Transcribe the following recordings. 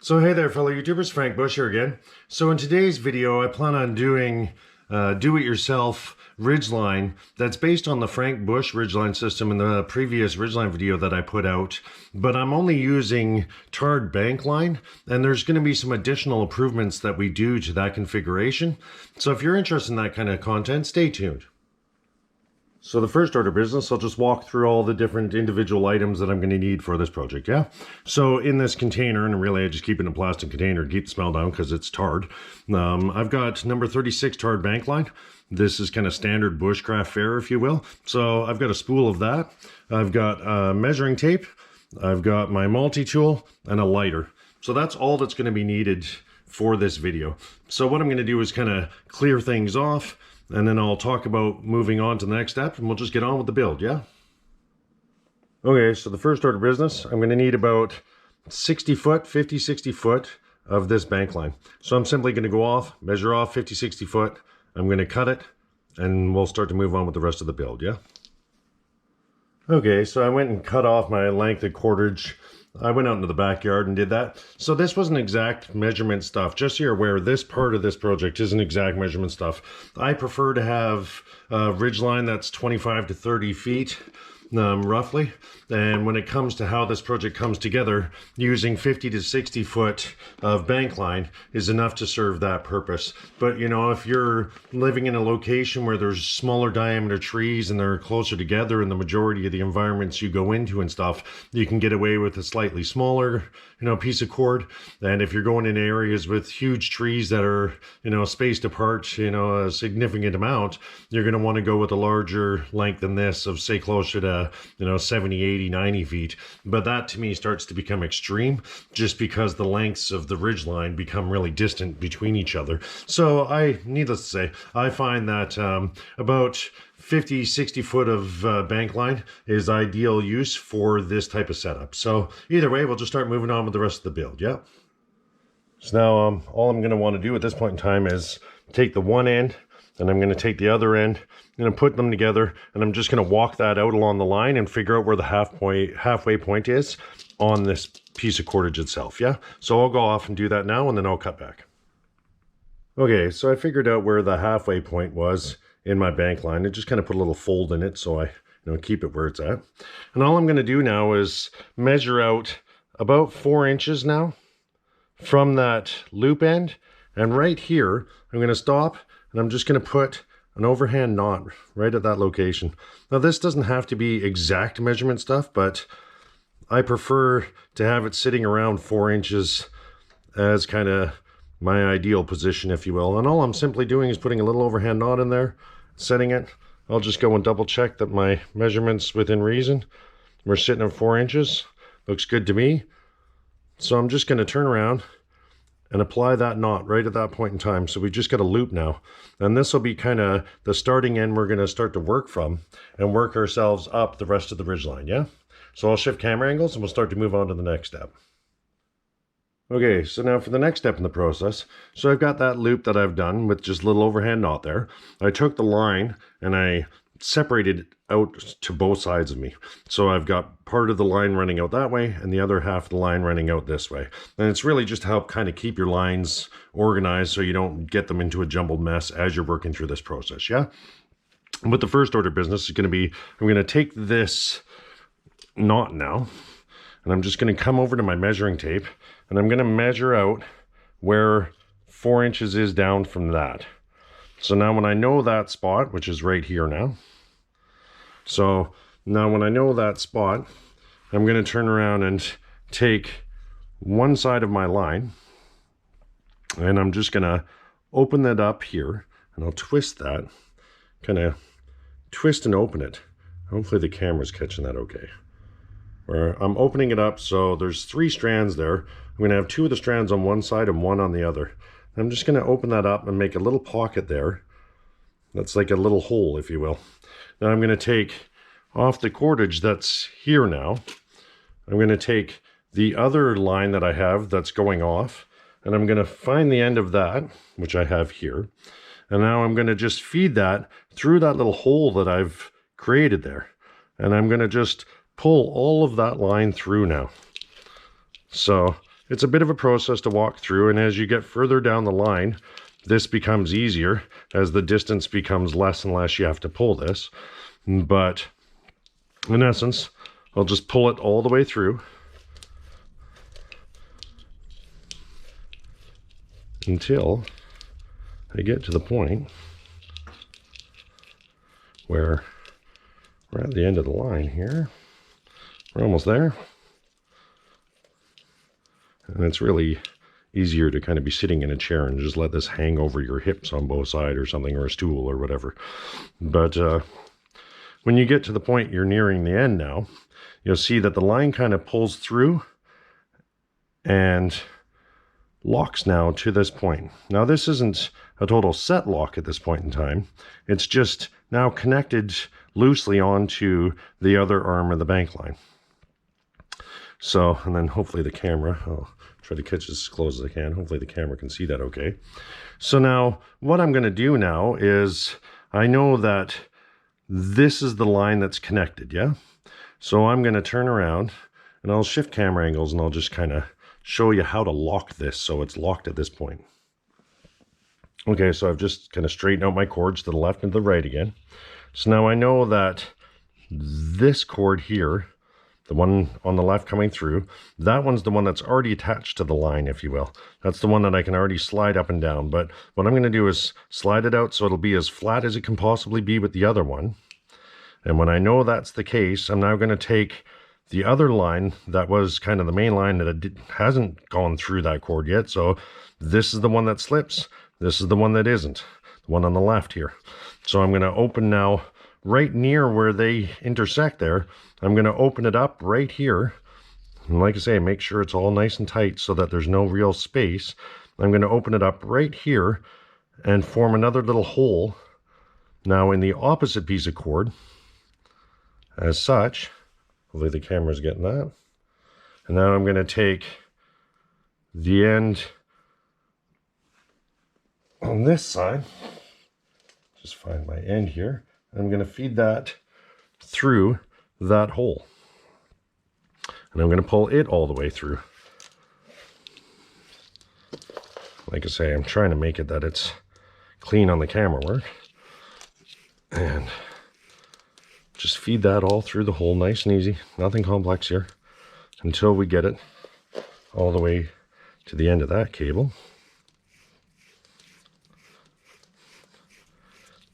So hey there fellow YouTubers, Frank Bush here again. So in today's video I plan on doing do-it-yourself ridgeline that's based on the Frank Bush ridgeline system in the previous ridgeline video that I put out, but I'm only using Tarp bankline, and there's going to be some additional improvements that we do to that configuration. So if you're interested in that kind of content, stay tuned. So the first order of business, I'll just walk through all the different individual items that I'm going to need for this project, yeah? So in this container, and really I just keep it in a plastic container to keep the smell down because it's tarred. I've got number 36 Tarp bankline. This is kind of standard bushcraft fare, if you will. So I've got a spool of that. I've got measuring tape. I've got my multi-tool and a lighter. So that's all that's going to be needed for this video. So what I'm going to do is kind of clear things off, and then I'll talk about moving on to the next step, and we'll just get on with the build, yeah? Okay, so the first order of business, I'm going to need about 60 foot, 50, 60 foot of this bank line. So I'm simply going to go off, measure off 50, 60 foot. I'm going to cut it, and we'll start to move on with the rest of the build, yeah? Okay, so I went and cut off my length of cordage. I went out into the backyard and did that. So this wasn't exact measurement stuff. Just so you're aware, this part of this project isn't exact measurement stuff. I prefer to have a ridge line that's 25 to 30 feet, roughly. And when it comes to how this project comes together, using 50 to 60 foot of bank line is enough to serve that purpose. But you know, if you're living in a location where there's smaller diameter trees and they're closer together in the majority of the environments you go into and stuff, you can get away with a slightly smaller, piece of cord. And if you're going in areas with huge trees that are, spaced apart, a significant amount, you're going to want to go with a larger length than this of, say, closer to 70, 80, 90 feet. But that to me starts to become extreme just because the lengths of the ridge line become really distant between each other. So needless to say, I find that about 50, 60 foot of bank line is ideal use for this type of setup. So either way, we'll just start moving on with the rest of the build, yeah? So now all I'm going to want to do at this point in time is take the one end, and I'm going to take the other end, and put them together, and I'm just going to walk that out along the line and figure out where the halfway point is on this piece of cordage itself, yeah? So I'll go off and do that now, and then I'll cut back. Okay, so I figured out where the halfway point was in my bank line, and just kind of put a little fold in it so I keep it where it's at. And all I'm going to do now is measure out about 4 inches now from that loop end, and right here I'm going to stop, and I'm just going to put an overhand knot right at that location. Now this doesn't have to be exact measurement stuff, but I prefer to have it sitting around 4 inches as kind of my ideal position, if you will. And all I'm simply doing is putting a little overhand knot in there, setting it. I'll just go and double check that my measurements within reason. We're sitting at 4 inches. Looks good to me. So I'm just going to turn around and apply that knot right at that point in time. So we just got a loop now. And this will be kind of the starting end we're going to start to work from and work ourselves up the rest of the ridge line, yeah? So I'll shift camera angles and we'll start to move on to the next step. Okay, so now for the next step in the process. So I've got that loop that I've done with just a little overhand knot there. I took the line and I separated it out to both sides of me. So I've got part of the line running out that way and the other half of the line running out this way. And it's really just to help kind of keep your lines organized so you don't get them into a jumbled mess as you're working through this process, yeah? But the first order of business is going to be, I'm going to take this knot now, and I'm just going to come over to my measuring tape, and I'm going to measure out where 4 inches is down from that. So now when I know that spot, which is right here now, so now when I know that spot, I'm going to turn around and take one side of my line, and I'm just going to open that up here, and I'll twist that, kind of twist and open it. Hopefully the camera's catching that okay. Where I'm opening it up, so there's 3 strands there. I'm going to have 2 of the strands on one side and 1 on the other. I'm just going to open that up and make a little pocket there. That's like a little hole, if you will. Now I'm going to take off the cordage that's here now. I'm going to take the other line that I have that's going off, and I'm going to find the end of that, which I have here. And now I'm going to just feed that through that little hole that I've created there. And I'm going to just pull all of that line through now. So it's a bit of a process to walk through, and as you get further down the line, this becomes easier as the distance becomes less and less you have to pull this. But in essence, I'll just pull it all the way through until I get to the point where we're at the end of the line here. We're almost there. And it's really easier to kind of be sitting in a chair and just let this hang over your hips on both sides or something, or a stool or whatever. But when you get to the point you're nearing the end now, you'll see that the line kind of pulls through and locks now to this point. Now this isn't a total set lock at this point in time. It's just now connected loosely onto the other arm of the bank line. So, and then hopefully the camera, I'll try to catch this as close as I can. Hopefully the camera can see that okay. So now what I'm going to do now is, I know that this is the line that's connected, yeah? So I'm going to turn around and I'll shift camera angles and I'll just kind of show you how to lock this so it's locked at this point. Okay, so I've just kind of straightened out my cords to the left and to the right again. So now I know that this cord here, the one on the left coming through, that one's the one that's already attached to the line, if you will. That's the one that I can already slide up and down. But what I'm going to do is slide it out so it'll be as flat as it can possibly be with the other one. And when I know that's the case, I'm now going to take the other line that was kind of the main line that hasn't gone through that cord yet. So this is the one that slips. This is the one that isn't, the one on the left here. So I'm going to open now right near where they intersect there. I'm going to open it up right here. And like I say, make sure it's all nice and tight so that there's no real space. I'm going to open it up right here and form another little hole now in the opposite piece of cord. As such, hopefully the camera's getting that. And now I'm going to take the end on this side, just find my end here, I'm going to feed that through that hole. And I'm going to pull it all the way through. Like I say, I'm trying to make it that it's clean on the camera work. And just feed that all through the hole, nice and easy, nothing complex here, until we get it all the way to the end of that cable.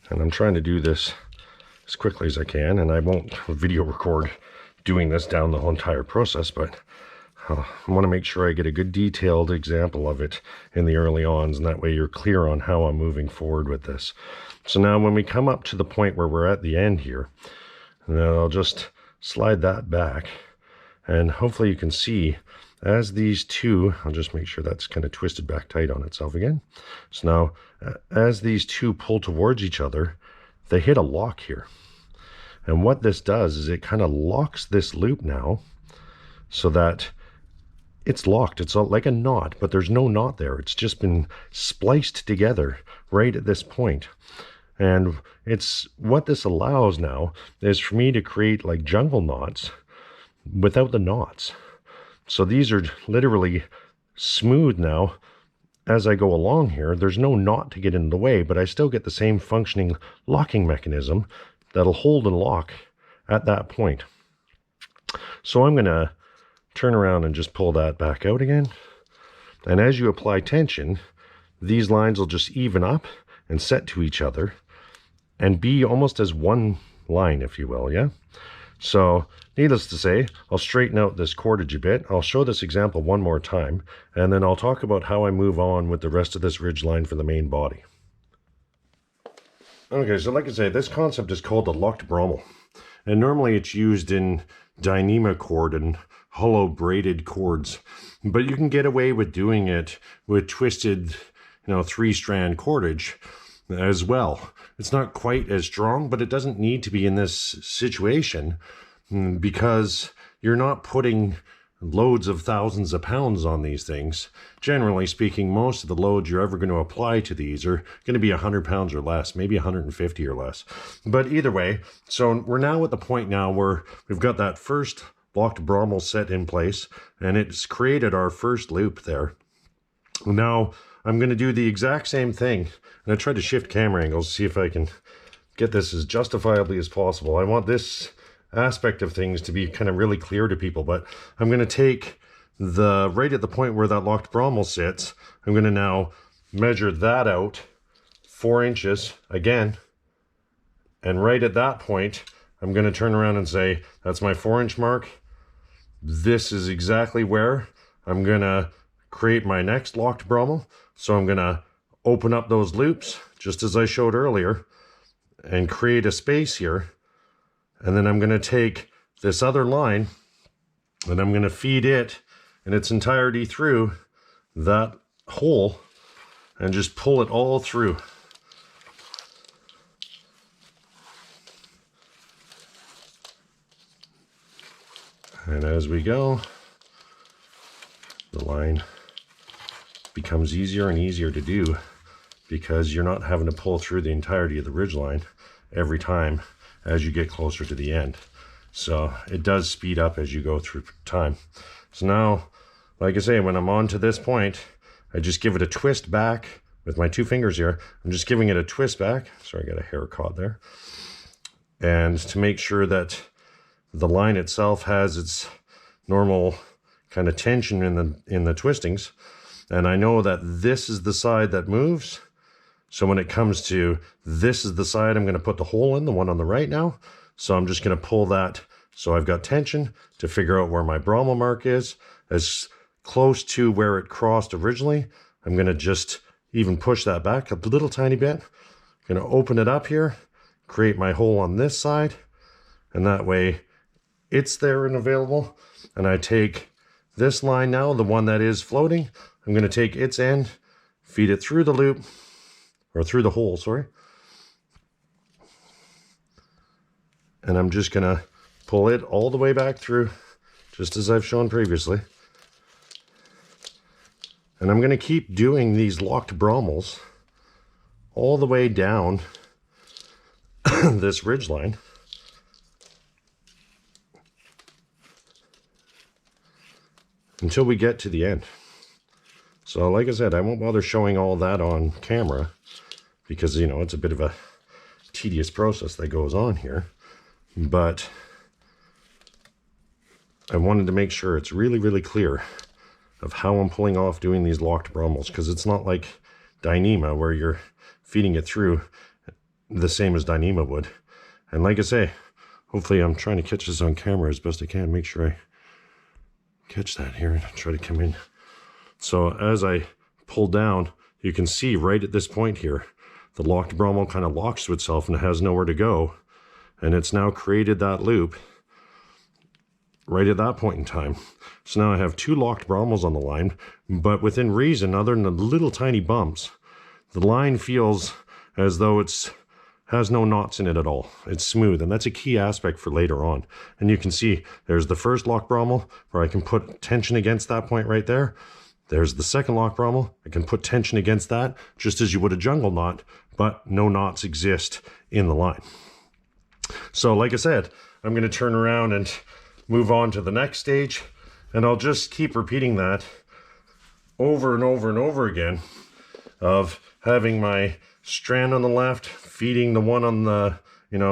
And I'm trying to do this as quickly as I can, and I won't video record doing this down the whole entire process, but I want to make sure I get a good detailed example of it in the early ons, and that way you're clear on how I'm moving forward with this. So now when we come up to the point where we're at the end here, and then I'll just slide that back, and hopefully you can see as these two, I'll just make sure that's kind of twisted back tight on itself again. So now as these two pull towards each other, they hit a lock here. And what this does is it kind of locks this loop now so that it's locked. It's like a knot, but there's no knot there. It's just been spliced together right at this point. And it's what this allows now is for me to create like jungle knots without the knots. So these are literally smooth now as I go along here. There's no knot to get in the way, but I still get the same functioning locking mechanism that'll hold and lock at that point. So I'm going to turn around and just pull that back out again. And as you apply tension, these lines will just even up and set to each other and be almost as one line, if you will, yeah? So needless to say, I'll straighten out this cordage a bit. I'll show this example one more time, and then I'll talk about how I move on with the rest of this ridge line for the main body. Okay, so like I say, this concept is called the locked brummel. And normally it's used in Dyneema cord and hollow braided cords. But you can get away with doing it with twisted, 3-strand cordage as well. It's not quite as strong, but it doesn't need to be in this situation because you're not putting loads of thousands of pounds on these things. Generally speaking, most of the loads you're ever going to apply to these are going to be 100 pounds or less, maybe 150 or less. But either way, so we're now at the point now where we've got that first locked brummel set in place, and it's created our first loop there. Now I'm going to do the exact same thing, and I tried to shift camera angles to see if I can get this as justifiably as possible. I want this aspect of things to be kind of really clear to people, but I'm going to take the right at the point where that locked brummel sits. I'm going to now measure that out 4 inches again, and right at that point I'm going to turn around and say that's my 4-inch mark. This is exactly where I'm going to create my next locked brummel. So I'm going to open up those loops just as I showed earlier and create a space here, and then I'm going to take this other line and I'm going to feed it in its entirety through that hole and just pull it all through. And as we go, the line becomes easier and easier to do because you're not having to pull through the entirety of the ridge line every time as you get closer to the end. So it does speed up as you go through time. So now, like I say, when I'm on to this point, I just give it a twist back with my 2 fingers here. I'm just giving it a twist back. Sorry, I got a hair caught there. And to make sure that the line itself has its normal kind of tension in the twistings. And I know that this is the side that moves. So when it comes to this is the side I'm going to put the hole in, the one on the right now. So I'm just going to pull that so I've got tension to figure out where my brummel mark is, as close to where it crossed originally. I'm going to just even push that back a little tiny bit. I'm going to open it up here, create my hole on this side, and that way it's there and available. And I take this line now, the one that is floating, I'm going to take its end, feed it through the loop, or through the hole, sorry. And I'm just going to pull it all the way back through, just as I've shown previously. And I'm going to keep doing these locked brummels all the way down this ridge line. Until we get to the end. So like I said, I won't bother showing all that on camera because, you know, it's a bit of a tedious process that goes on here. But I wanted to make sure it's really, really clear of how I'm pulling off doing these locked brummels, because it's not like Dyneema where you're feeding it through the same as Dyneema would. And like I say, hopefully I'm trying to catch this on camera as best I can, make sure I catch that here and try to come in. So as I pull down, you can see right at this point here, the locked brummel kind of locks to itself and it has nowhere to go. And it's now created that loop right at that point in time. So now I have 2 locked brummels on the line, but within reason, other than the little tiny bumps, the line feels as though it's has no knots in it at all. It's smooth, and that's a key aspect for later on. And you can see there's the first lock brummel where I can put tension against that point right there. There's the second lock brummel. I can put tension against that just as you would a jungle knot, but no knots exist in the line. So like I said, I'm going to turn around and move on to the next stage, and I'll just keep repeating that over and over and over again of having my strand on the left, feeding the one on the,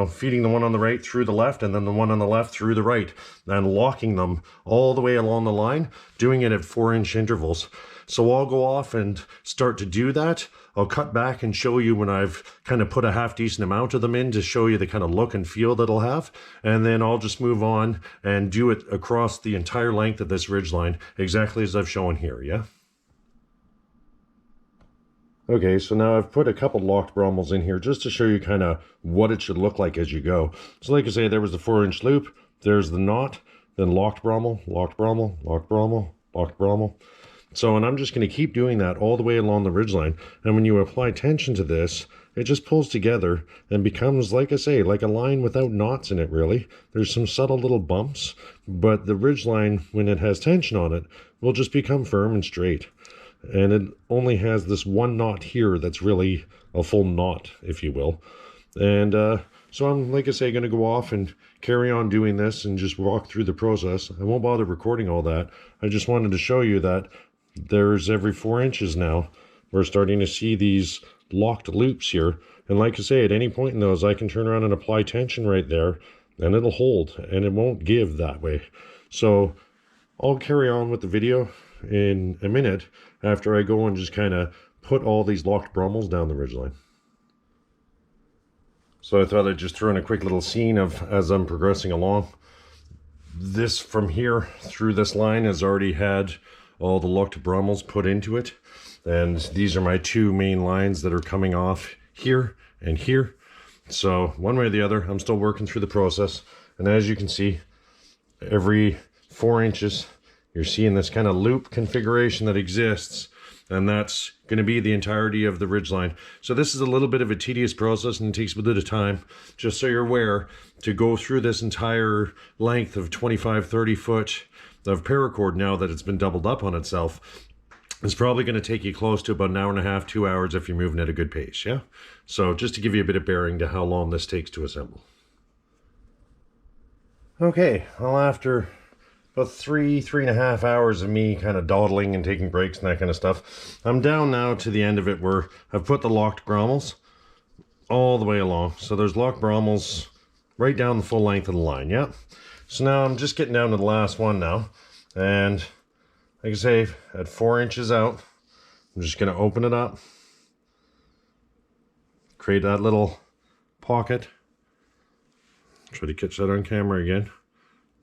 feeding the one on the right through the left, and then the one on the left through the right, and locking them all the way along the line, doing it at 4-inch intervals. So I'll go off and start to do that. I'll cut back and show you when I've kind of put a half decent amount of them in to show you the kind of look and feel that it'll have. And then I'll just move on and do it across the entire length of this ridge line, exactly as I've shown here, yeah? Okay, so now I've put a couple locked brummels in here just to show you kind of what it should look like as you go. So like I say, there was the 4-inch loop, there's the knot, then locked brummel, locked brummel, locked brummel, locked brummel. So, and I'm just going to keep doing that all the way along the ridgeline. And when you apply tension to this, it just pulls together and becomes, like I say, like a line without knots in it, really. There's some subtle little bumps, but the ridgeline, when it has tension on it, will just become firm and straight. And it only has this one knot here that's really a full knot, if you will. And So I'm, like I say, going to go off and carry on doing this and just walk through the process. I won't bother recording all that. I just wanted to show you that there's every 4 inches now. We're starting to see these locked loops here. And like I say, at any point in those, I can turn around and apply tension right there and it'll hold and it won't give that way. So I'll carry on with the video in a minute after I go and just kind of put all these locked brummels down the ridgeline. So I thought I'd just throw in a quick little scene of as I'm progressing along. This from here through this line has already had all the locked brummels put into it. And these are my 2 main lines that are coming off here and here. So one way or the other, I'm still working through the process. And as you can see, every 4 inches, you're seeing this kind of loop configuration that exists. And that's going to be the entirety of the ridgeline. So this is a little bit of a tedious process and it takes a bit of time, just so you're aware, to go through this entire length of 25, 30 foot of paracord now that it's been doubled up on itself. It's probably going to take you close to about 1.5 hours, 2 hours if you're moving at a good pace, yeah? So just to give you a bit of bearing to how long this takes to assemble. Okay, well, after about 3.5 hours of me kind of dawdling and taking breaks and that kind of stuff, I'm down now to the end of it where I've put the locked brummels all the way along. So there's locked brummels right down the full length of the line, yeah? So now I'm just getting down to the last one now. And like I say, at 4 inches out, I'm just going to open it up, create that little pocket. Try to catch that on camera again,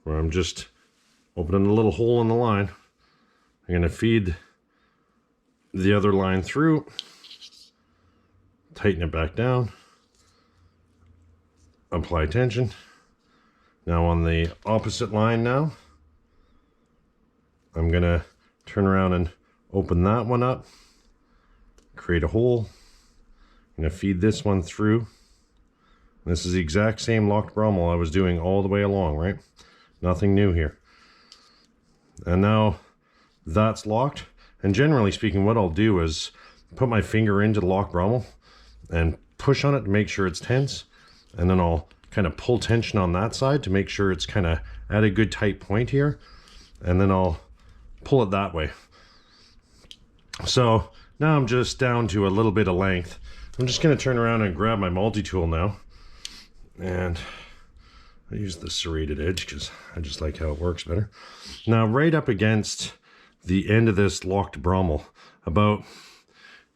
where I'm just opening a little hole in the line. I'm going to feed the other line through, tighten it back down, apply tension. Now on the opposite line now, I'm going to turn around and open that one up, create a hole. I'm going to feed this one through. This is the exact same locked brummel I was doing all the way along, right? Nothing new here. And now that's locked. And generally speaking, what I'll do is put my finger into the locked brummel and push on it to make sure it's tense. And then I'll kind of pull tension on that side to make sure it's kind of at a good tight point here. And then I'll pull it that way. So now I'm just down to a little bit of length. I'm just going to turn around and grab my multi-tool now. And I use the serrated edge because I just like how it works better. Now right up against the end of this locked brummel, about,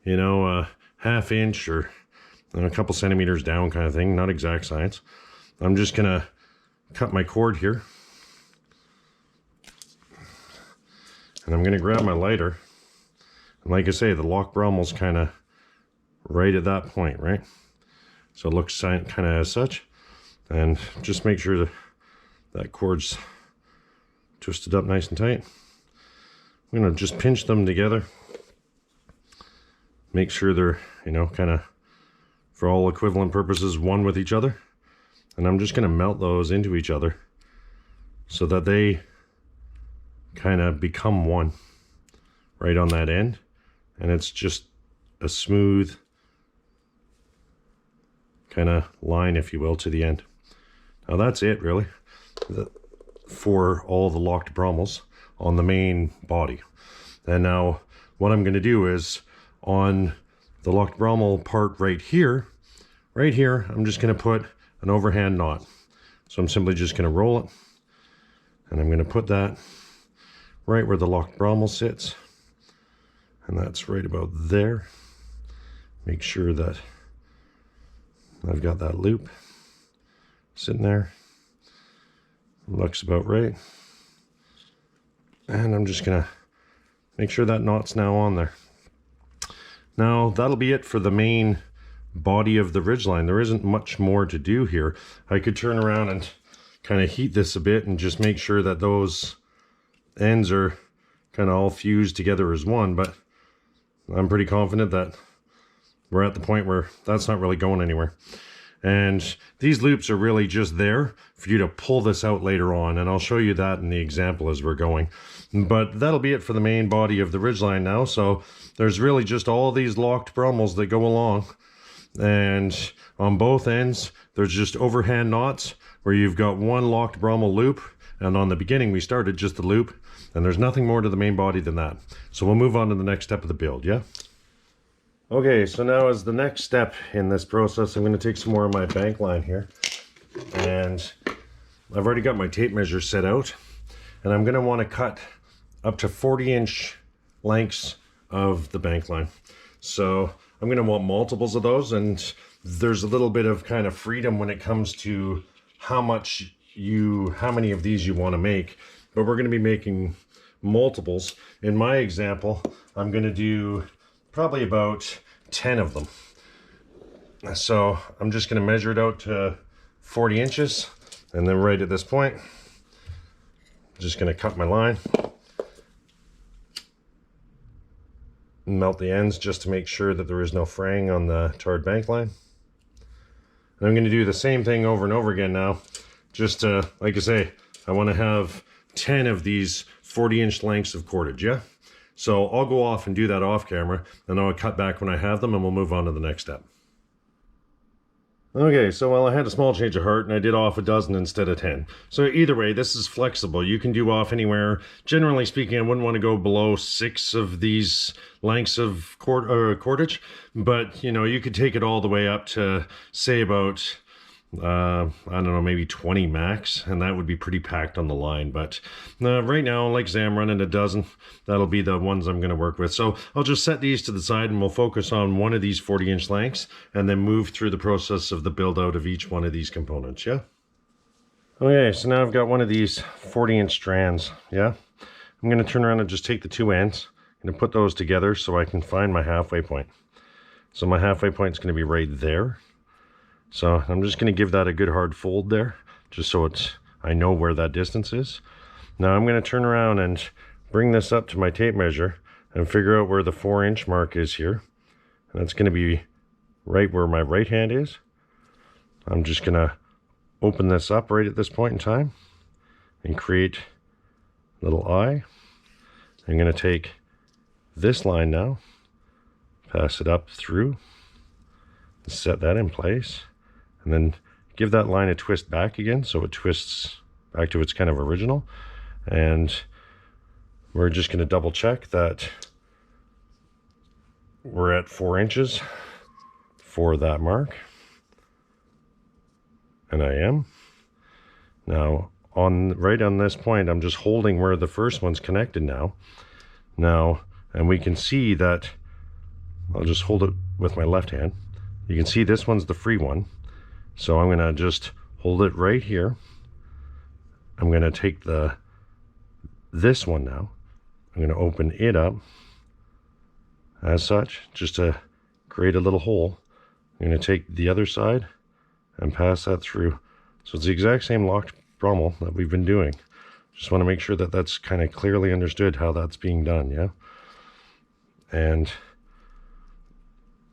you know, a ½ inch or a couple centimeters down kind of thing, not exact science. I'm just gonna cut my cord here. And I'm gonna grab my lighter. And like I say, the locked brummel's kind of right at that point, right? So it looks kind of as such. And just make sure that cord's twisted up nice and tight. I'm going to just pinch them together. Make sure they're, you know, kind of, for all equivalent purposes, one with each other. And I'm just going to melt those into each other so that they kind of become one right on that end. And it's just a smooth kind of line, if you will, to the end. Now that's it really for all the locked brummels on the main body. And now what I'm going to do is on the locked brummel part right here, I'm just going to put an overhand knot. So I'm simply just going to roll it, and I'm going to put that right where the locked brummel sits, and that's right about there. Make sure that I've got that loop sitting there. Looks about right. And I'm just gonna make sure that knot's now on there. Now that'll be it for the main body of the ridgeline. There isn't much more to do here. I could turn around and kind of heat this a bit and just make sure that those ends are kind of all fused together as one, but I'm pretty confident that we're at the point where that's not really going anywhere. And these loops are really just there for you to pull this out later on, and I'll show you that in the example as we're going. But that'll be it for the main body of the ridgeline now. So there's really just all these locked brummels that go along, and on both ends there's just overhand knots where you've got one locked brummel loop, and on the beginning we started just the loop, and there's nothing more to the main body than that. So we'll move on to the next step of the build, yeah? Okay, so now as the next step in this process, I'm going to take some more of my bank line here, and I've already got my tape measure set out, and I'm going to want to cut up to 40-inch lengths of the bank line. So I'm going to want multiples of those, and there's a little bit of kind of freedom when it comes to how many of these you want to make, but we're going to be making multiples. In my example, I'm going to do probably about 10 of them. So I'm just going to measure it out to 40 inches, and then right at this point, I'm just going to cut my line, melt the ends just to make sure that there is no fraying on the tarred bank line. And I'm going to do the same thing over and over again now, just to, like I say, I want to have 10 of these 40-inch lengths of cordage, yeah? So I'll go off and do that off camera, and I'll cut back when I have them, and we'll move on to the next step. Okay, so well, I had a small change of heart, and I did off a dozen instead of 10. So either way, this is flexible. You can do off anywhere. Generally speaking, I wouldn't want to go below 6 of these lengths of cordage, but you know, you could take it all the way up to say about I don't know, maybe 20 max, and that would be pretty packed on the line. But right now, like I say, I'm running a dozen. That'll be the ones I'm going to work with. So I'll just set these to the side, and we'll focus on one of these 40-inch lengths, and then move through the process of the build out of each one of these components, yeah? Okay, so now I've got one of these 40-inch strands, yeah? I'm going to turn around and just take the two ends. I'm going to put those together so I can find my halfway point. So my halfway point is going to be right there. So I'm just going to give that a good hard fold there, just so I know where that distance is. Now I'm going to turn around and bring this up to my tape measure and figure out where the 4-inch mark is here. And that's going to be right where my right hand is. I'm just going to open this up right at this point in time and create a little eye. I'm going to take this line now, pass it up through, set that in place, and then give that line a twist back again so it twists back to its kind of original. And we're just going to double check that we're at 4 inches for that mark, and I am. Now right on this point, I'm just holding where the first one's connected now, and we can see that I'll just hold it with my left hand. You can see this one's the free one. So I'm going to just hold it right here. I'm going to take this one now. I'm going to open it up as such, just to create a little hole. I'm going to take the other side and pass that through. So it's the exact same locked brummel that we've been doing. Just want to make sure that that's kind of clearly understood how that's being done, yeah? And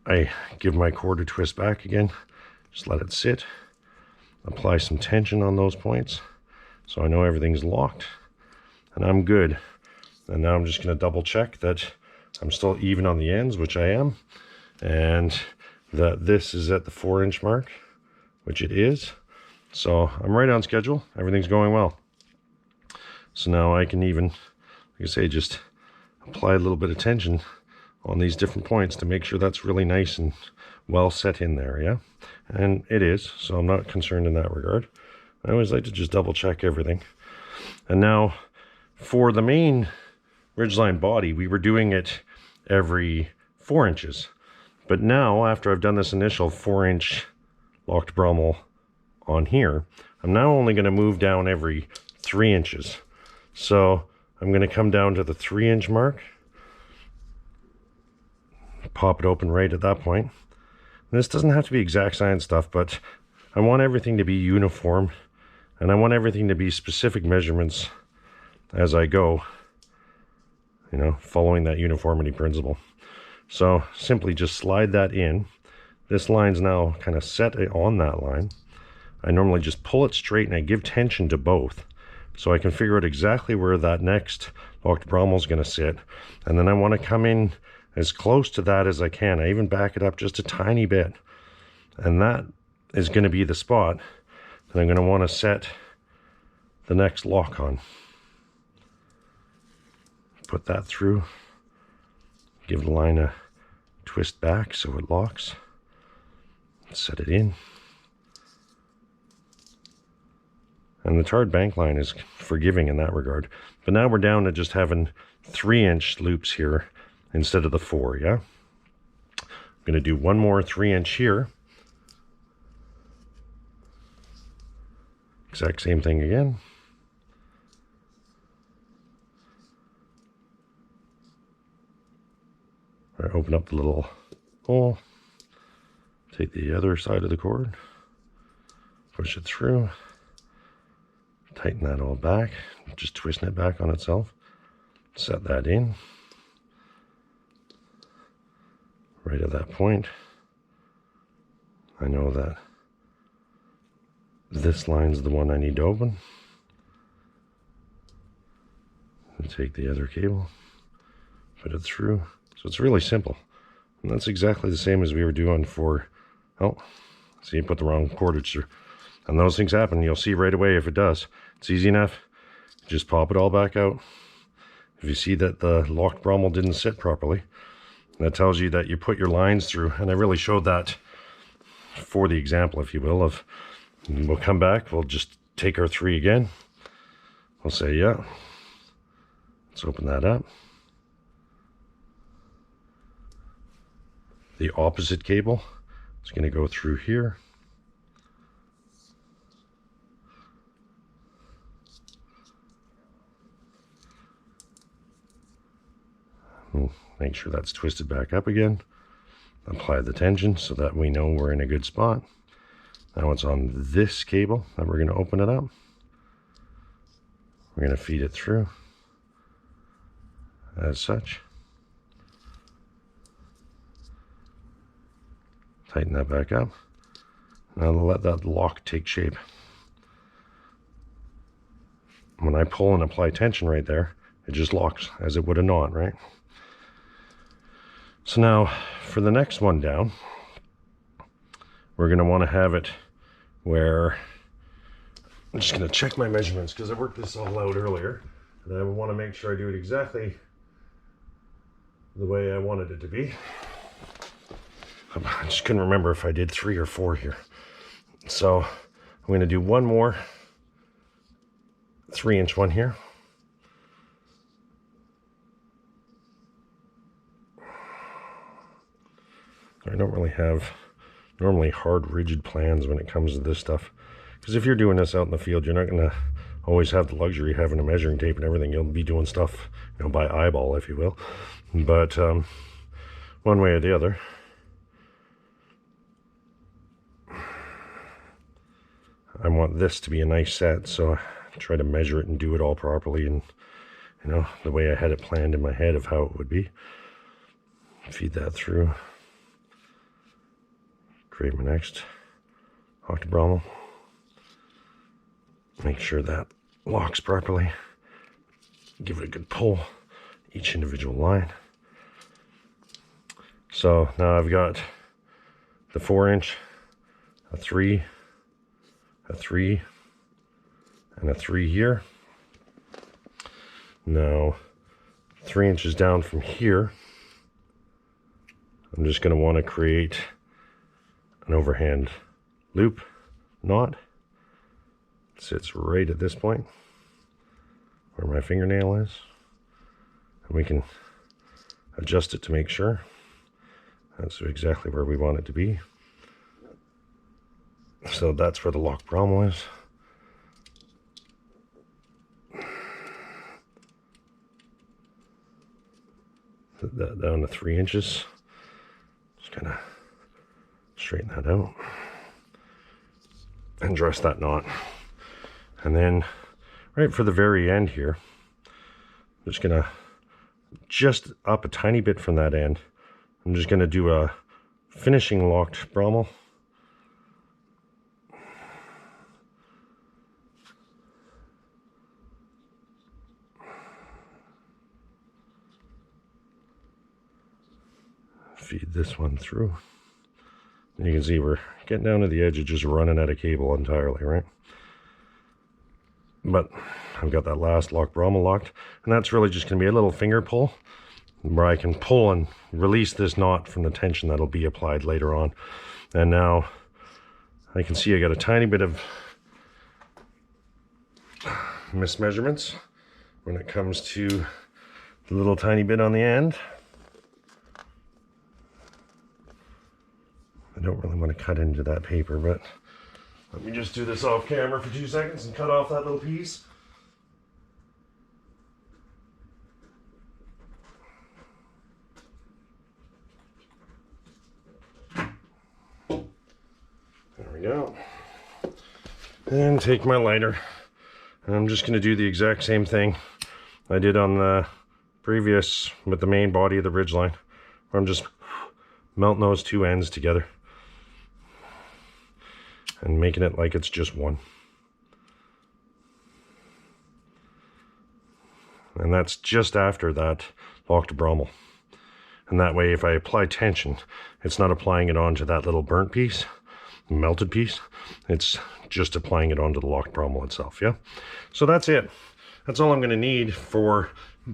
I give my cord a twist back again. Just let it sit, apply some tension on those points so I know everything's locked and I'm good. And now I'm just going to double check that I'm still even on the ends, which I am, and that this is at the 4-inch mark, which it is. So I'm right on schedule. Everything's going well. So now I can even, like I say, just apply a little bit of tension on these different points to make sure that's really nice and well set in there, yeah? And it is, so I'm not concerned in that regard. I always like to just double check everything. And now for the main ridgeline body, we were doing it every 4 inches. But now, after I've done this initial 4-inch locked brummel on here, I'm now only going to move down every 3 inches. So I'm going to come down to the 3-inch mark, pop it open right at that point. This doesn't have to be exact science stuff, but I want everything to be uniform, and I want everything to be specific measurements as I go, you know, following that uniformity principle. So simply just slide that in. This line's now kind of set on that line. I normally just pull it straight and I give tension to both, so I can figure out exactly where that next locked brummel is going to sit. And then I want to come in as close to that as I can. I even back it up just a tiny bit And that is going to be the spot that I'm going to want to set the next lock on. Put that through, give the line a twist back so it locks, set it in. And the tarred bank line is forgiving in that regard. But now we're down to just having 3-inch loops here instead of the 4, yeah? I'm going to do one more 3-inch here. Exact same thing again. All right, open up the little hole. Take the other side of the cord. Push it through. Tighten that all back. Just twisting it back on itself. Set that in. Right at that point, I know that this line's the one I need to open. And take the other cable, put it through. So it's really simple. And that's exactly the same as we were doing for, oh, see, you put the wrong cordage through. And those things happen. You'll see right away if it does. It's easy enough. Just pop it all back out. If you see that the locked brummel didn't sit properly, that tells you that you put your lines through. And I really showed that for the example, if you will, of we'll come back, we'll just take our 3 again. We'll say, yeah, let's open that up. The opposite cable is going to go through here. We'll make sure that's twisted back up again. Apply the tension so that we know we're in a good spot. Now it's on this cable that we're going to open it up. We're going to feed it through as such. Tighten that back up. Now let that lock take shape. When I pull and apply tension right there, it just locks as it would a knot, right? So now for the next one down, we're going to want to have it where, I'm just going to check my measurements because I worked this all out earlier, and I want to make sure I do it exactly the way I wanted it to be. I just couldn't remember if I did 3 or 4 here. So I'm going to do one more 3-inch one here. I don't really have normally hard, rigid plans when it comes to this stuff. Because if you're doing this out in the field, you're not going to always have the luxury of having a measuring tape and everything. You'll be doing stuff, you know, by eyeball, if you will. But one way or the other, I want this to be a nice set, so I try to measure it and do it all properly, and you know, the way I had it planned in my head of how it would be. Feed that through. Create my next octobrummel. Make sure that locks properly. Give it a good pull, each individual line. So now I've got the 4-inch, a 3, a 3, and a 3 here. Now 3 inches down from here, I'm just going to want to create an overhand loop knot. It sits right at this point where my fingernail is, and we can adjust it to make sure that's exactly where we want it to be. So that's where the lock brummel is. Put that down to 3 inches. Just kind of straighten that out and dress that knot. And then right for the very end here, I'm just gonna up a tiny bit from that end. I'm just gonna do a finishing locked brummel. Feed this one through. You can see we're getting down to the edge of just running out of cable entirely, right? But I've got that last lock brummel locked, and that's really just going to be a little finger pull where I can pull and release this knot from the tension that'll be applied later on. And now I can see I got a tiny bit of mismeasurements when it comes to the little tiny bit on the end. I don't really want to cut into that paper, but let me just do this off camera for 2 seconds and cut off that little piece. There we go. And take my lighter. And I'm just going to do the exact same thing I did on the previous with the main body of the Ridgeline, where I'm just melting those two ends together and making it like it's just one. And that's just after that locked brummel. And that way, if I apply tension, it's not applying it onto that little burnt piece, melted piece. It's just applying it onto the locked brummel itself, yeah? So that's it. That's all I'm going to need for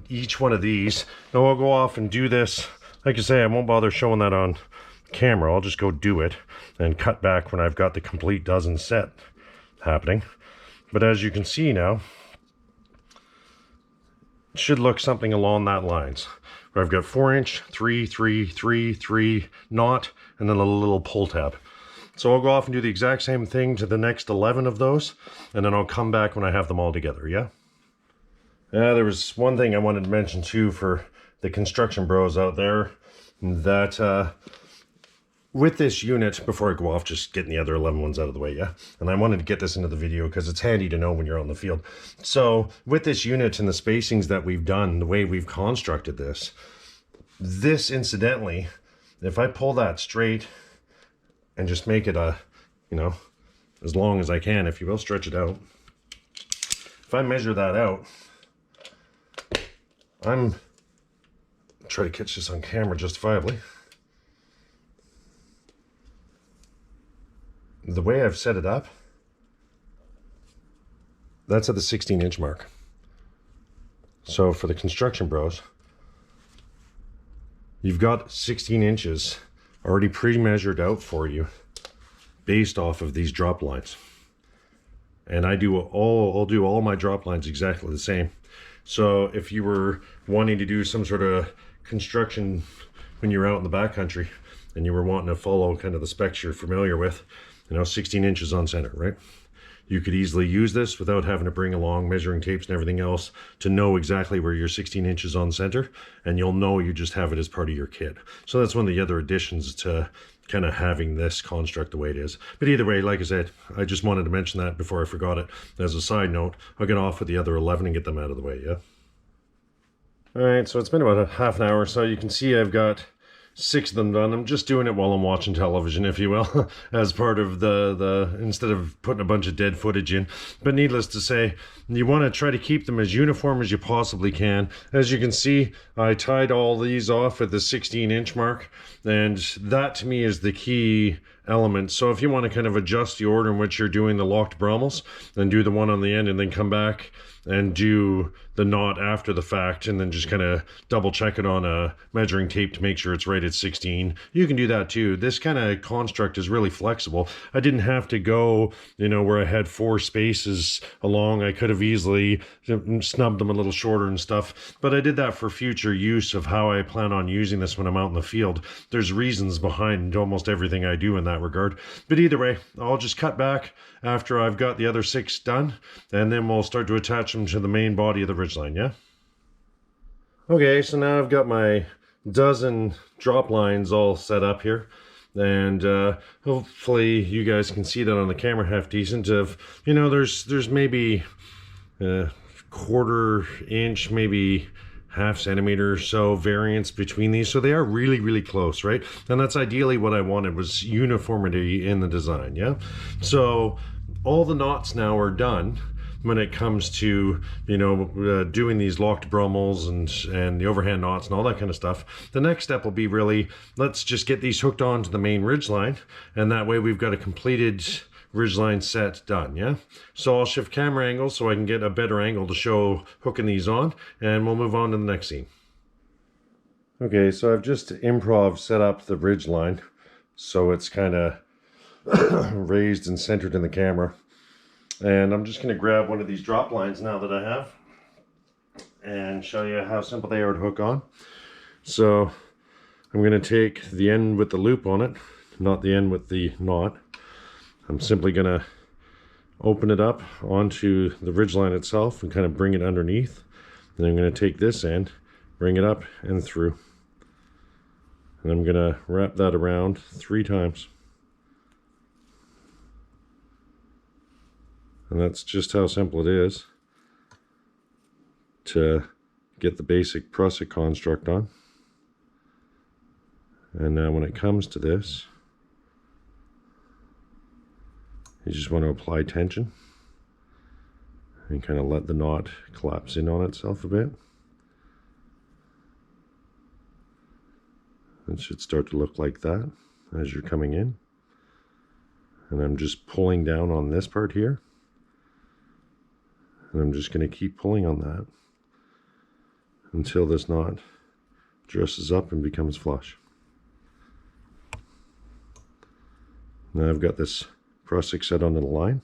each one of these. Now I'll go off and do this. Like I say, I won't bother showing that on camera. I'll just go do it and cut back when I've got the complete dozen set happening. But as you can see now, it should look something along that lines, where I've got 4-inch, 3, 3, 3, 3 knot, and then a little pull tab. So I'll go off and do the exact same thing to the next 11 of those, and then I'll come back when I have them all together, yeah? There was one thing I wanted to mention too for the construction bros out there, that with this unit, before I go off, just getting the other 11 ones out of the way, yeah? And I wanted to get this into the video because it's handy to know when you're on the field. So with this unit and the spacings that we've done, the way we've constructed this incidentally, if I pull that straight and just make it as long as I can, if you will, stretch it out. If I measure that out, I'm trying to catch this on camera justifiably. The way I've set it up, that's at the 16-inch mark. So for the construction bros, you've got 16 inches already pre-measured out for you based off of these drop lines. And I'll do all my drop lines exactly the same. So if you were wanting to do some sort of construction when you're out in the backcountry and you were wanting to follow kind of the specs you're familiar with, 16 inches on center, right? You could easily use this without having to bring along measuring tapes and everything else to know exactly where your 16 inches on center, and you'll know you just have it as part of your kit. So that's one of the other additions to kind of having this construct the way it is. But either way, like I said, I just wanted to mention that before I forgot it. As a side note, I'll get off with the other 11 and get them out of the way, yeah? All right, so it's been about a half an hour, so you can see I've got 6 of them done. I'm just doing it while I'm watching television, if you will, as part of the instead of putting a bunch of dead footage in. But needless to say, you want to try to keep them as uniform as you possibly can. As you can see, I tied all these off at the 16-inch mark, and that to me is the key element. So if you want to kind of adjust the order in which you're doing the locked brummels, then do the one on the end and then come back and do the knot after the fact, and then just kind of double check it on a measuring tape to make sure it's right at 16. You can do that too. This kind of construct is really flexible. I didn't have to go, where I had 4 spaces along. I could have easily snubbed them a little shorter and stuff, but I did that for future use of how I plan on using this when I'm out in the field. There's reasons behind almost everything I do in that regard. But either way, I'll just cut back after I've got the other 6 done, and then we'll start to attach them to the main body of the Ridgeline, yeah? Okay, so now I've got my dozen drop lines all set up here, and hopefully you guys can see that on the camera half decent. Of there's maybe a 1/4 inch, maybe half centimeter or so variance between these, so they are really, really close, right? And that's ideally what I wanted, was uniformity in the design, yeah? So all the knots now are done. when it comes to, you know, doing these locked brummels and the overhand knots and all that kind of stuff. The next step will be really, let's just get these hooked onto the main ridgeline, and that way we've got a completed ridgeline set done. Yeah, so I'll shift camera angle so I can get a better angle to show hooking these on, and we'll move on to the next scene. Okay, so I've just improv set up the ridgeline so it's kind of raised and centered in the camera, and I'm just going to grab one of these drop lines now that I have and show you how simple they are to hook on. So I'm going to take the end with the loop on it, not the end with the knot. I'm simply going to open it up onto the ridgeline itself and kind of bring it underneath. Then I'm going to take this end, bring it up and through. And I'm going to wrap that around 3 times. And that's just how simple it is to get the basic Prusik construct on. And now when it comes to this, you just want to apply tension and kind of let the knot collapse in on itself a bit. It should start to look like that as you're coming in. And I'm just pulling down on this part here. And I'm just going to keep pulling on that until this knot dresses up and becomes flush. Now I've got this Prusik set onto the line.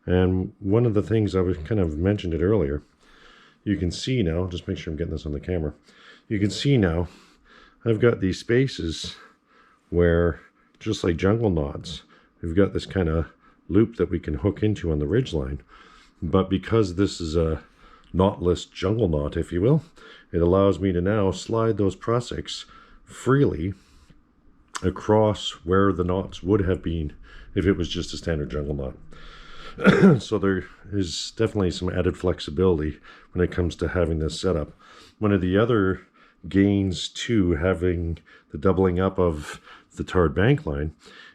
And one of the things I was kind of mentioned it earlier, you can see now, just make sure I'm getting this on the camera. You can see now I've got these spaces where, just like jungle knots, we've got this kind of loop that we can hook into on the ridgeline. But because this is a knotless jungle knot, if you will, it allows me to now slide those Prusiks freely across where the knots would have been if it was just a standard jungle knot. So there is definitely some added flexibility when it comes to having this setup. One of the other gains to having the doubling up of the Tarp bankline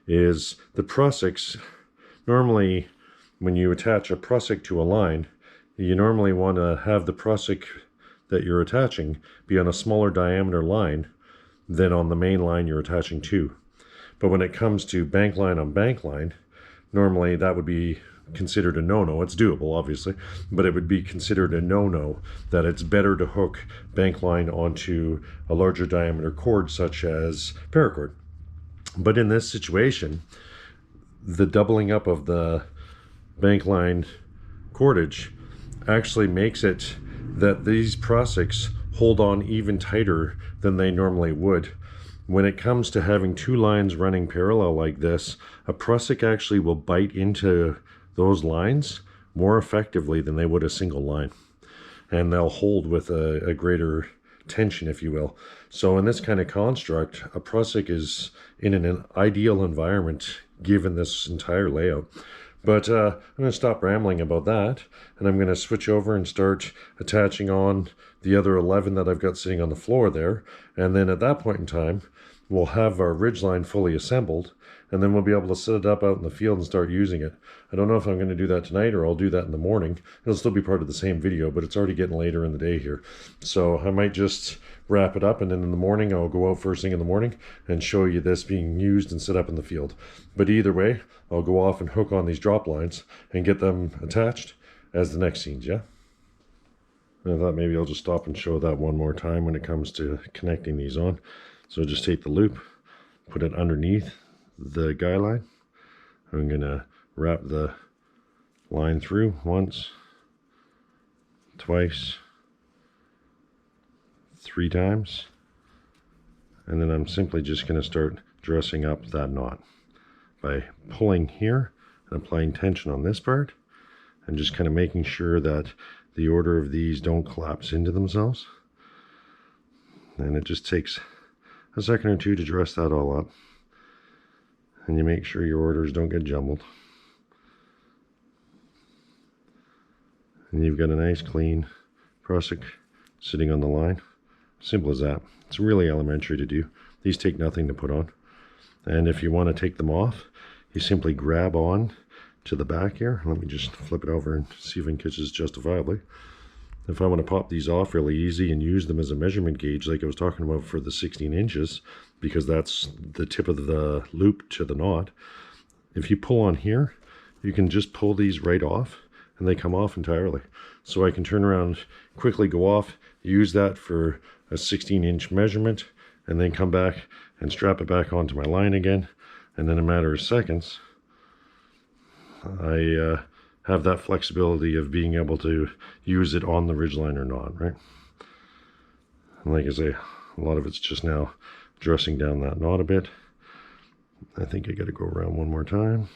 is the Prusiks. Normally, when you attach a Prusik to a line, you normally want to have the Prusik that you're attaching be on a smaller diameter line than on the main line you're attaching to. But when it comes to bankline on bankline, normally that would be considered a no-no. It's doable, obviously, but it would be considered a no-no that it's better to hook bankline onto a larger diameter cord such as Paracord. But in this situation, the doubling up of the bankline cordage actually makes it that these Prusiks hold on even tighter than they normally would. When it comes to having 2 lines running parallel like this, a Prusik actually will bite into those lines more effectively than they would a single line. And they'll hold with a greater tension, if you will. So in this kind of construct, a Prusik is in an ideal environment given this entire layout. But I'm going to stop rambling about that, and I'm going to switch over and start attaching on the other 11 that I've got sitting on the floor there. And then at that point in time, we'll have our ridgeline fully assembled, and then we'll be able to set it up out in the field and start using it. I don't know if I'm going to do that tonight or I'll do that in the morning. It'll still be part of the same video, but it's already getting later in the day here. So I might just wrap it up, and then in the morning I'll go out first thing in the morning and show you this being used and set up in the field. But either way, I'll go off and hook on these drop lines and get them attached as the next scenes, yeah? I thought maybe I'll just stop and show that one more time when it comes to connecting these on. So just take the loop, put it underneath the guy line. I'm going to wrap the line through once, twice, 3 times, and then I'm simply just going to start dressing up that knot by pulling here and applying tension on this part and just kind of making sure that the order of these don't collapse into themselves. And it just takes a second or two to dress that all up, and you make sure your orders don't get jumbled, and you've got a nice clean Prusik sitting on the line. Simple as that. It's really elementary to do. These take nothing to put on, and if you want to take them off, you simply grab on to the back here. Let me just flip it over and see if I can catch this justifiably. If I want to pop these off really easy and use them as a measurement gauge like I was talking about for the 16 inches, because that's the tip of the loop to the knot, if you pull on here, you can just pull these right off and they come off entirely. So I can turn around, quickly go off, use that for a 16-inch measurement, and then come back and strap it back onto my line again. And in a matter of seconds, I have that flexibility of being able to use it on the ridgeline or not, right? And like I say, a lot of it's just now dressing down that knot a bit. I think I got to go around one more time.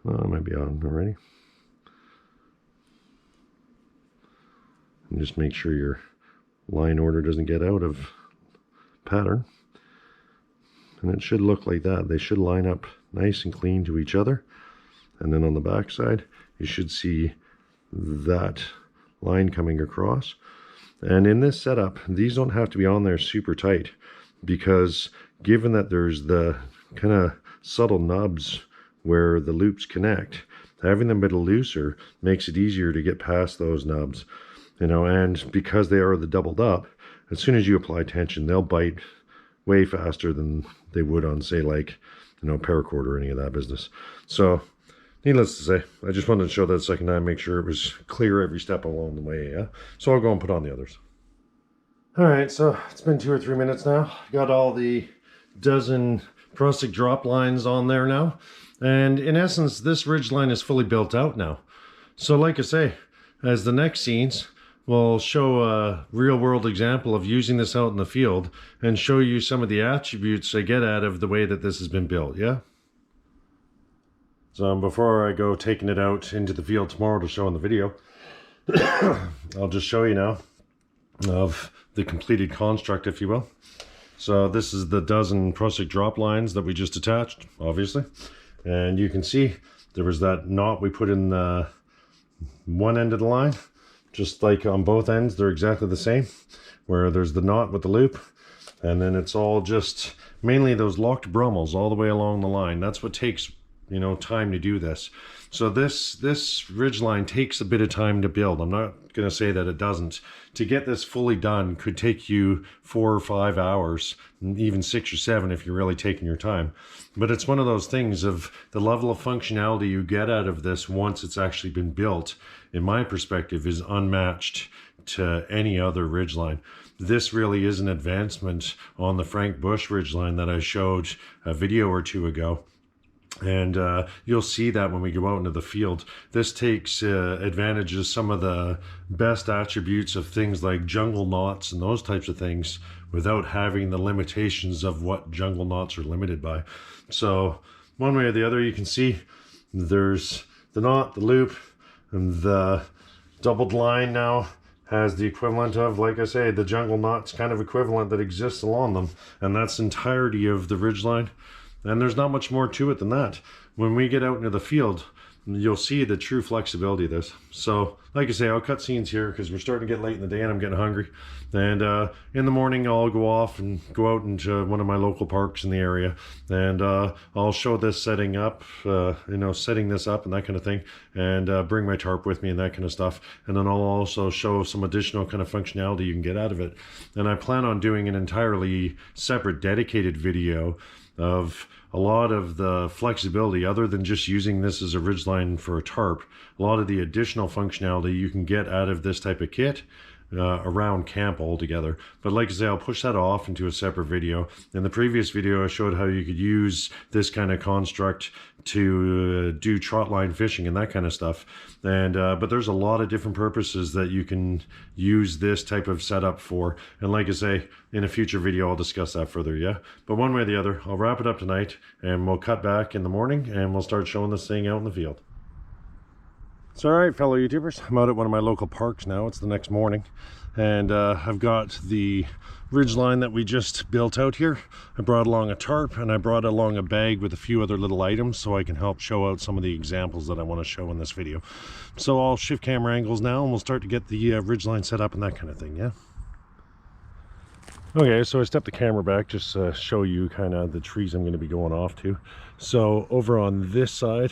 Oh, I might be on already. And just make sure your line order doesn't get out of pattern. And it should look like that. They should line up nice and clean to each other. And then on the back side, you should see that line coming across. And in this setup, these don't have to be on there super tight, because given that there's the kind of subtle nubs where the loops connect, having them a bit looser makes it easier to get past those nubs, you know. And because they are the doubled up, as soon as you apply tension, they'll bite way faster than they would on, say, like, you know, Paracord or any of that business. So needless to say, I just wanted to show that a second time, make sure it was clear every step along the way. Yeah, so I'll go and put on the others. All right, so it's been 2 or 3 minutes now. Got all the dozen Prusik drop lines on there now, and in essence this ridge line is fully built out now. So like I say, as the next scenes, we'll show a real-world example of using this out in the field and show you some of the attributes I get out of the way that this has been built, yeah? So before I go taking it out into the field tomorrow to show in the video, I'll just show you now of the completed construct, if you will. So this is the dozen Prusik drop lines that we just attached, obviously. And you can see there was that knot we put in the one end of the line. Just like on both ends, they're exactly the same, where there's the knot with the loop, and then it's all just mainly those locked brummels all the way along the line. That's what takes, you know, time to do this. So this ridge line takes a bit of time to build. I'm not going to say that it doesn't. To get this fully done could take you 4 or 5 hours, even 6 or 7 if you're really taking your time. But it's one of those things of the level of functionality you get out of this once it's actually been built, in my perspective, is unmatched to any other ridgeline. This really is an advancement on the Frank Bush ridgeline that I showed a video or two ago. And you'll see that when we go out into the field. This takes advantage of some of the best attributes of things like jungle knots and those types of things without having the limitations of what jungle knots are limited by. So one way or the other, you can see there's the knot, the loop, and the doubled line now has the equivalent of, like I say, the jungle knots kind of equivalent that exists along them. And that's the entirety of the ridgeline. And there's not much more to it than that. When we get out into the field, you'll see the true flexibility of this. So, like I say, I'll cut scenes here because we're starting to get late in the day and I'm getting hungry. And in the morning, I'll go off and go out into one of my local parks in the area. And I'll show this setting up, you know, setting this up and that kind of thing. And bring my tarp with me and that kind of stuff. And then I'll also show some additional kind of functionality you can get out of it. And I plan on doing an entirely separate dedicated video of a lot of the flexibility, other than just using this as a ridgeline for a tarp, a lot of the additional functionality you can get out of this type of kit around camp altogether. But like I say, I'll push that off into a separate video. In the previous video, I showed how you could use this kind of construct to do trot line fishing and that kind of stuff. And but there's a lot of different purposes that you can use this type of setup for. And like I say, in a future video, I'll discuss that further, yeah? But one way or the other, I'll wrap it up tonight and we'll cut back in the morning and we'll start showing this thing out in the field. It's all right, fellow YouTubers. I'm out at one of my local parks now. It's the next morning. And I've got the ridgeline that we just built out here. I brought along a tarp and I brought along a bag with a few other little items so I can help show out some of the examples that I want to show in this video. So I'll shift camera angles now and we'll start to get the ridgeline set up and that kind of thing, yeah? Okay, so I stepped the camera back just to show you kind of the trees I'm going to be going off to. So over on this side,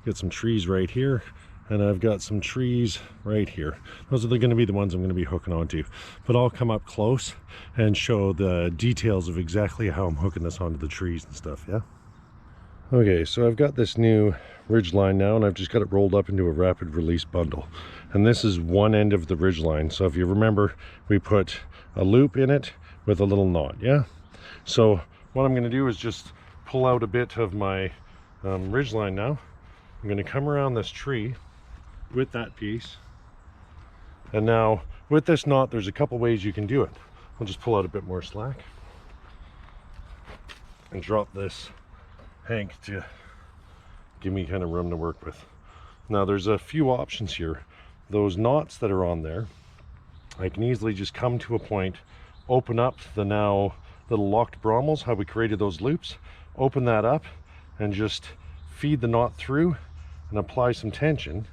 got some trees right here, and I've got some trees right here. Those are going to be the ones I'm going to be hooking onto. But I'll come up close and show the details of exactly how I'm hooking this onto the trees and stuff, yeah? Okay, so I've got this new Ridgeline now, and I've just got it rolled up into a rapid release bundle. And this is one end of the Ridgeline. So if you remember, we put a loop in it with a little knot, yeah? So what I'm going to do is just pull out a bit of my Ridgeline now. I'm going to come around this tree with that piece. And now with this knot, there's a couple ways you can do it. I'll just pull out a bit more slack and drop this hank to give me kind of room to work with. Now there's a few options here. Those knots that are on there, I can easily just come to a point, open up the now little locked brummels, how we created those loops, open that up and just feed the knot through and apply some tension,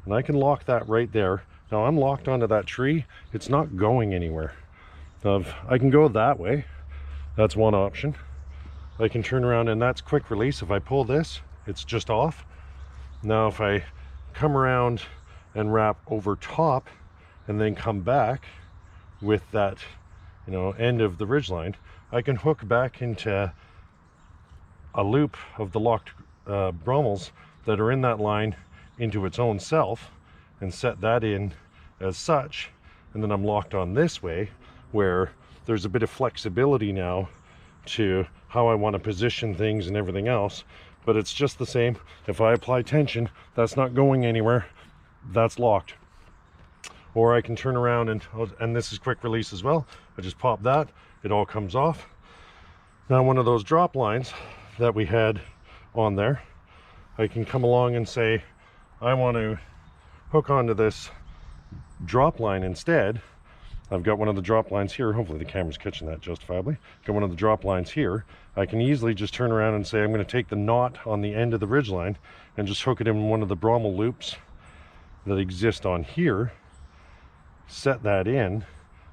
and I can lock that right there. Now I'm locked onto that tree, it's not going anywhere. I can go that way, that's one option. I can turn around and that's quick release. If I pull this, it's just off. Now if I come around and wrap over top and then come back with that, you know, end of the Ridgeline, I can hook back into a loop of the locked brummels that are in that line into its own self and set that in as such, and then I'm locked on this way where there's a bit of flexibility now to how I want to position things and everything else, but it's just the same. If I apply tension, that's not going anywhere, that's locked. Or I can turn around and this is quick release as well. I just pop that, it all comes off. Now one of those drop lines that we had on there, I can come along and say I want to hook onto this drop line instead. I've got one of the drop lines here. Hopefully the camera's catching that justifiably. Got one of the drop lines here. I can easily just turn around and say I'm going to take the knot on the end of the Ridgeline and just hook it in one of the brummel loops that exist on here, set that in,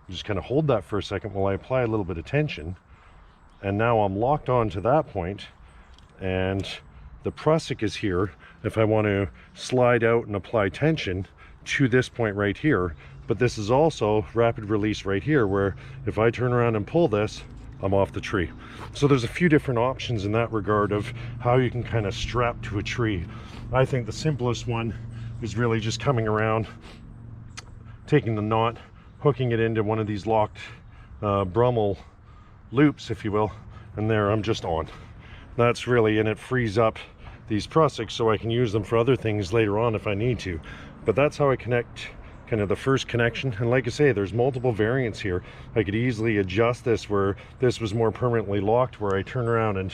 just kind of hold that for a second while I apply a little bit of tension, and now I'm locked on to that point, and the Prusik is here if I want to slide out and apply tension to this point right here. But this is also rapid release right here, where if I turn around and pull this, I'm off the tree. So there's a few different options in that regard of how you can kind of strap to a tree. I think the simplest one is really just coming around, taking the knot, hooking it into one of these locked brummel loops, if you will, and there I'm just on. That's really, and it frees up these Prusiks so I can use them for other things later on if I need to. But that's how I connect kind of the first connection. And like I say, there's multiple variants here. I could easily adjust this where this was more permanently locked, where I turn around and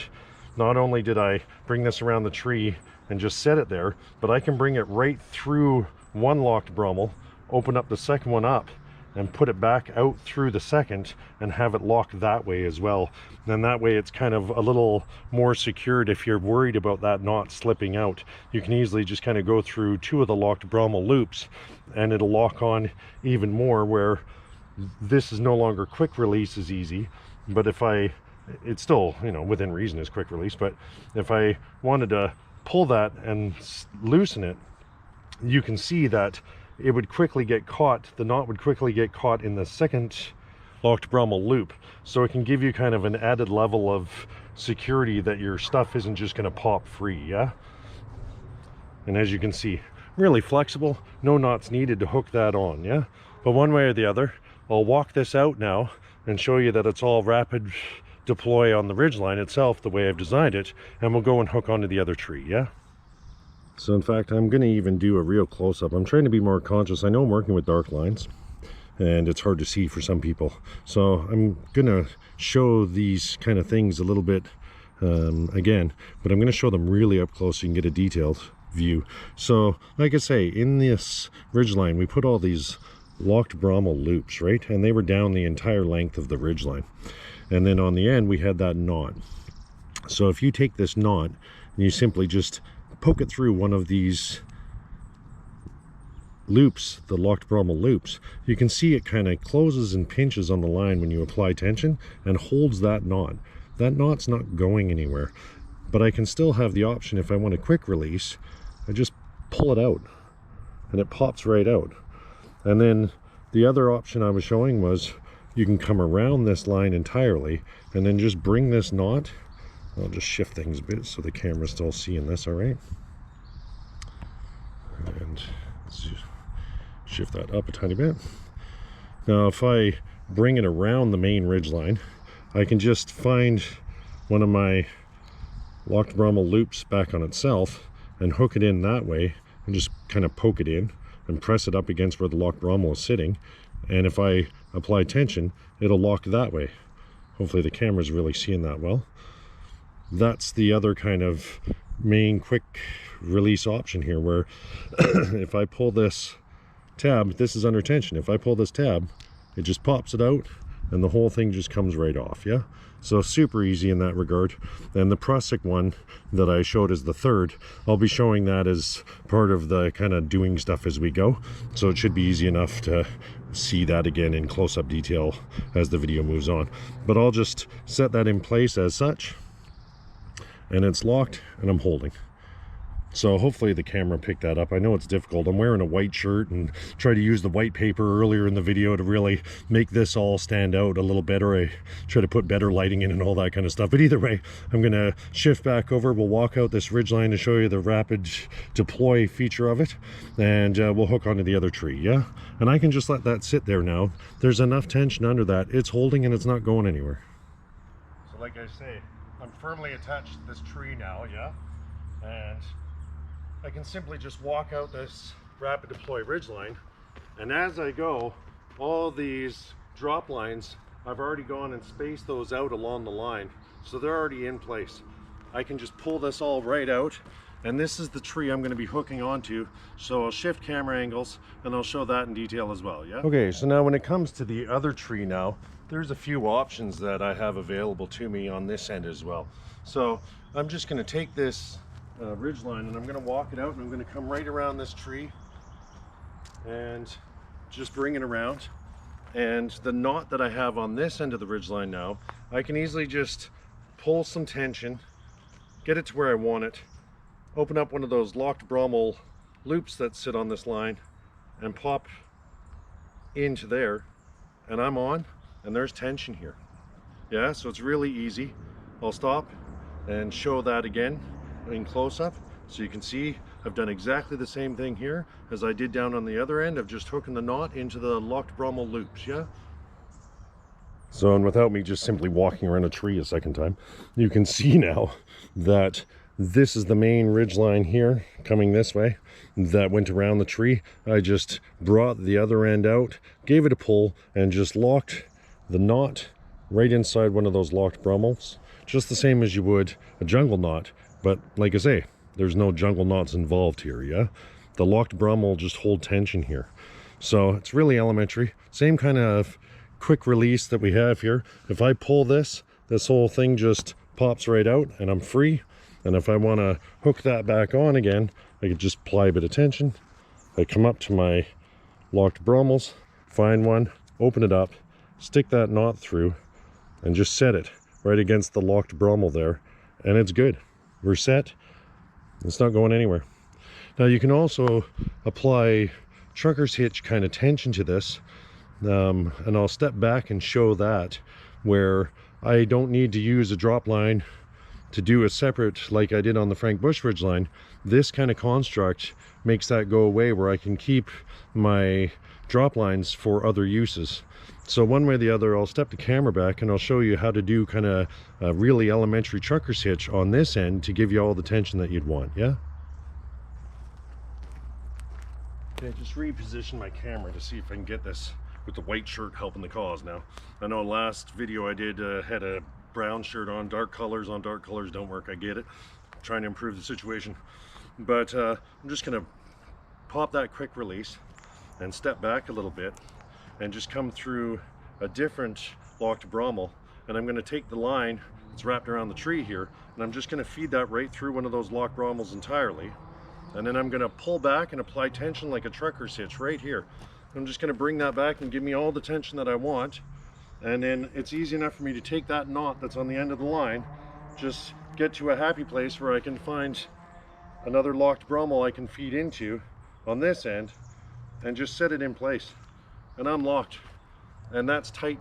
not only did I bring this around the tree and just set it there, but I can bring it right through one locked brummel, open up the second one up and put it back out through the second and have it locked that way as well. And that way it's kind of a little more secured. If you're worried about that knot slipping out, you can easily just kind of go through two of the locked brummel loops and it'll lock on even more, where this is no longer quick release as easy. But if it's still, you know, within reason is quick release, but if I wanted to pull that and loosen it, you can see that it would quickly get caught, the knot would quickly get caught in the second locked brummel loop. So it can give you kind of an added level of security that your stuff isn't just going to pop free, yeah? And as you can see, really flexible, no knots needed to hook that on, yeah? But one way or the other, I'll walk this out now and show you that it's all rapid deploy on the Ridgeline itself the way I've designed it, and we'll go and hook onto the other tree, yeah? So in fact, I'm going to even do a real close-up. I'm trying to be more conscious. I know I'm working with dark lines and it's hard to see for some people. So I'm going to show these kind of things a little bit again, but I'm going to show them really up close so you can get a detailed view. So like I say, in this Ridgeline, we put all these locked brummel loops, right? And they were down the entire length of the Ridgeline. And then on the end, we had that knot. So if you take this knot and you simply just poke it through one of these loops, the locked brummel loops, you can see it kind of closes and pinches on the line when you apply tension and holds that knot. That knot's not going anywhere, but I can still have the option, if I want a quick release, I just pull it out and it pops right out. And then the other option I was showing was you can come around this line entirely and then just bring this knot. I'll just shift things a bit so the camera's still seeing this, all right? And let's just shift that up a tiny bit. Now if I bring it around the main ridgeline, I can just find one of my locked brummel loops back on itself and hook it in that way and just kind of poke it in and press it up against where the locked brummel is sitting. And if I apply tension, it'll lock that way. Hopefully the camera's really seeing that well. That's the other kind of main quick release option here, where if I pull this tab, this is under tension. If I pull this tab, it just pops it out and the whole thing just comes right off. Yeah, so super easy in that regard. And the Prusik one that I showed is the third. I'll be showing that as part of the kind of doing stuff as we go, so it should be easy enough to see that again in close-up detail as the video moves on. But I'll just set that in place as such, and it's locked and I'm holding. So hopefully the camera picked that up. I know it's difficult. I'm wearing a white shirt and try to use the white paper earlier in the video to really make this all stand out a little better. I try to put better lighting in and all that kind of stuff. But either way, I'm gonna shift back over. We'll walk out this ridgeline to show you the rapid deploy feature of it, and we'll hook onto the other tree, yeah? And I can just let that sit there now. There's enough tension under that. It's holding and it's not going anywhere. So like I say, I'm firmly attached to this tree now, yeah? And I can simply just walk out this rapid deploy ridgeline, and as I go, all these drop lines, I've already gone and spaced those out along the line, so they're already in place. I can just pull this all right out, and this is the tree I'm going to be hooking onto, so I'll shift camera angles and I'll show that in detail as well, yeah? Okay, so now when it comes to the other tree now, there's a few options that I have available to me on this end as well. So I'm just going to take this ridgeline and I'm going to walk it out, and I'm going to come right around this tree and just bring it around. And the knot that I have on this end of the ridgeline now, I can easily just pull some tension, get it to where I want it, open up one of those locked brummel loops that sit on this line and pop into there, and I'm on, and there's tension here. Yeah, so it's really easy. I'll stop and show that again in close-up so you can see I've done exactly the same thing here as I did down on the other end of just hooking the knot into the locked brummel loops, yeah? So, and without me just simply walking around a tree a second time, you can see now that this is the main ridgeline here coming this way that went around the tree. I just brought the other end out, gave it a pull, and just locked the knot right inside one of those locked brummels, just the same as you would a jungle knot. But like I say, there's no jungle knots involved here, yeah? The locked brummel just hold tension here. So it's really elementary. Same kind of quick release that we have here. If I pull this whole thing just pops right out and I'm free. And if I want to hook that back on again, I could just apply a bit of tension. I come up to my locked brummels, find one, open it up, stick that knot through, and just set it right against the locked brummel there, and it's good. We're set. It's not going anywhere. Now you can also apply trucker's hitch kind of tension to this, and I'll step back and show that, where I don't need to use a drop line to do a separate like I did on the Frank Bush Ridgeline. This kind of construct makes that go away, where I can keep my drop lines for other uses. So one way or the other, I'll step the camera back and I'll show you how to do kind of a really elementary trucker's hitch on this end to give you all the tension that you'd want, yeah? Okay, just reposition my camera to see if I can get this with the white shirt helping the cause now. I know last video I did had a brown shirt on. Dark colors don't work, I get it. I'm trying to improve the situation. But I'm just gonna pop that quick release and step back a little bit and just come through a different locked brummel, and I'm going to take the line that's wrapped around the tree here, and I'm just going to feed that right through one of those locked brummels entirely, And then I'm going to pull back and apply tension like a trucker's hitch right here. I'm just going to bring that back and give me all the tension that I want. And then it's easy enough for me to take that knot that's on the end of the line, just get to a happy place where I can find another locked brummel I can feed into on this end and just set it in place. And I'm locked. And that's tight.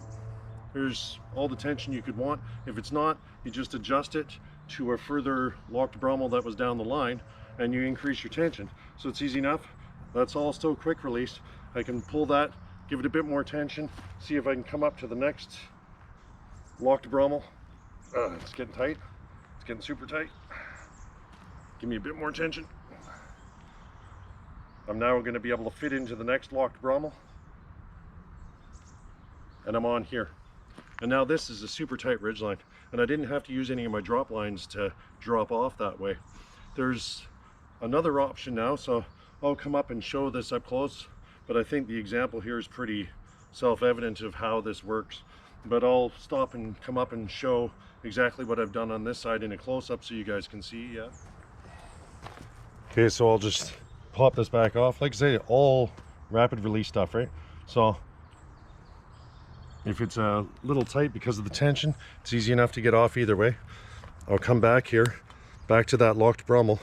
There's all the tension you could want. If it's not, you just adjust it to a further locked brummel that was down the line and you increase your tension. So it's easy enough. That's all still quick release. I can pull that, give it a bit more tension, see if I can come up to the next locked brummel. It's getting tight. It's getting super tight. Give me a bit more tension. I'm now going to be able to fit into the next locked brummel. And I'm on here. And now this is a super tight ridgeline, and I didn't have to use any of my drop lines to drop off that way. There's another option now, so I'll come up and show this up close, but I think the example here is pretty self-evident of how this works. But I'll stop and come up and show exactly what I've done on this side in a close-up so you guys can see. Yeah. Okay, so I'll just pop this back off. Like I say, all rapid release stuff, right? So if it's a little tight because of the tension, it's easy enough to get off either way. I'll come back here, back to that locked brummel,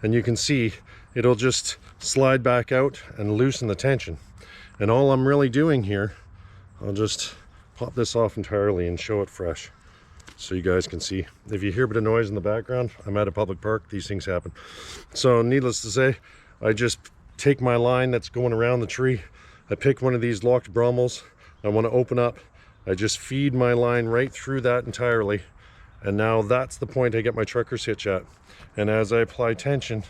and you can see it'll just slide back out and loosen the tension. And all I'm really doing here, I'll just pop this off entirely and show it fresh so you guys can see. If you hear a bit of noise in the background, I'm at a public park, these things happen. So needless to say, I just take my line that's going around the tree, I pick one of these locked brummels, I want to open up, I just feed my line right through that entirely, and now that's the point I get my trucker's hitch at. And as I apply tension,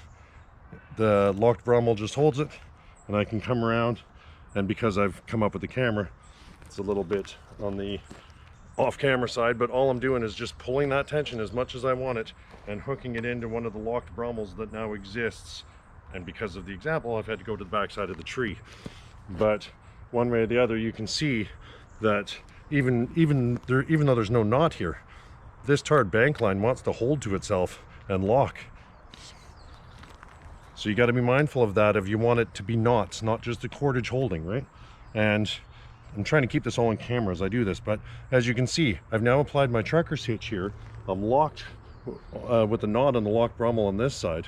the locked brummel just holds it, and I can come around, and because I've come up with the camera, it's a little bit on the off-camera side, but all I'm doing is just pulling that tension as much as I want it and hooking it into one of the locked brummels that now exists. And because of the example, I've had to go to the back side of the tree. But one way or the other, you can see that even though there's no knot here, this tarred bank line wants to hold to itself and lock. So you got to be mindful of that if you want it to be knots, not just the cordage holding, right? And I'm trying to keep this all on camera as I do this, but as you can see, I've now applied my trucker's hitch here. I'm locked with the knot on the locked brummel on this side,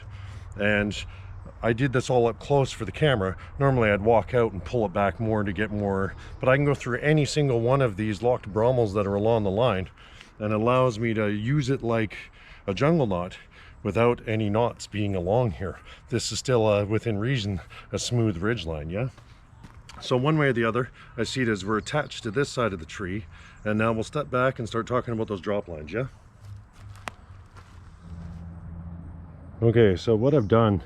and I did this all up close for the camera. Normally I'd walk out and pull it back more to get more, but I can go through any single one of these locked brummels that are along the line, and it allows me to use it like a jungle knot without any knots being along here. This is still within reason a smooth ridge line, yeah? So one way or the other, I see it as we're attached to this side of the tree, and now we'll step back and start talking about those drop lines, yeah? Okay, so what I've done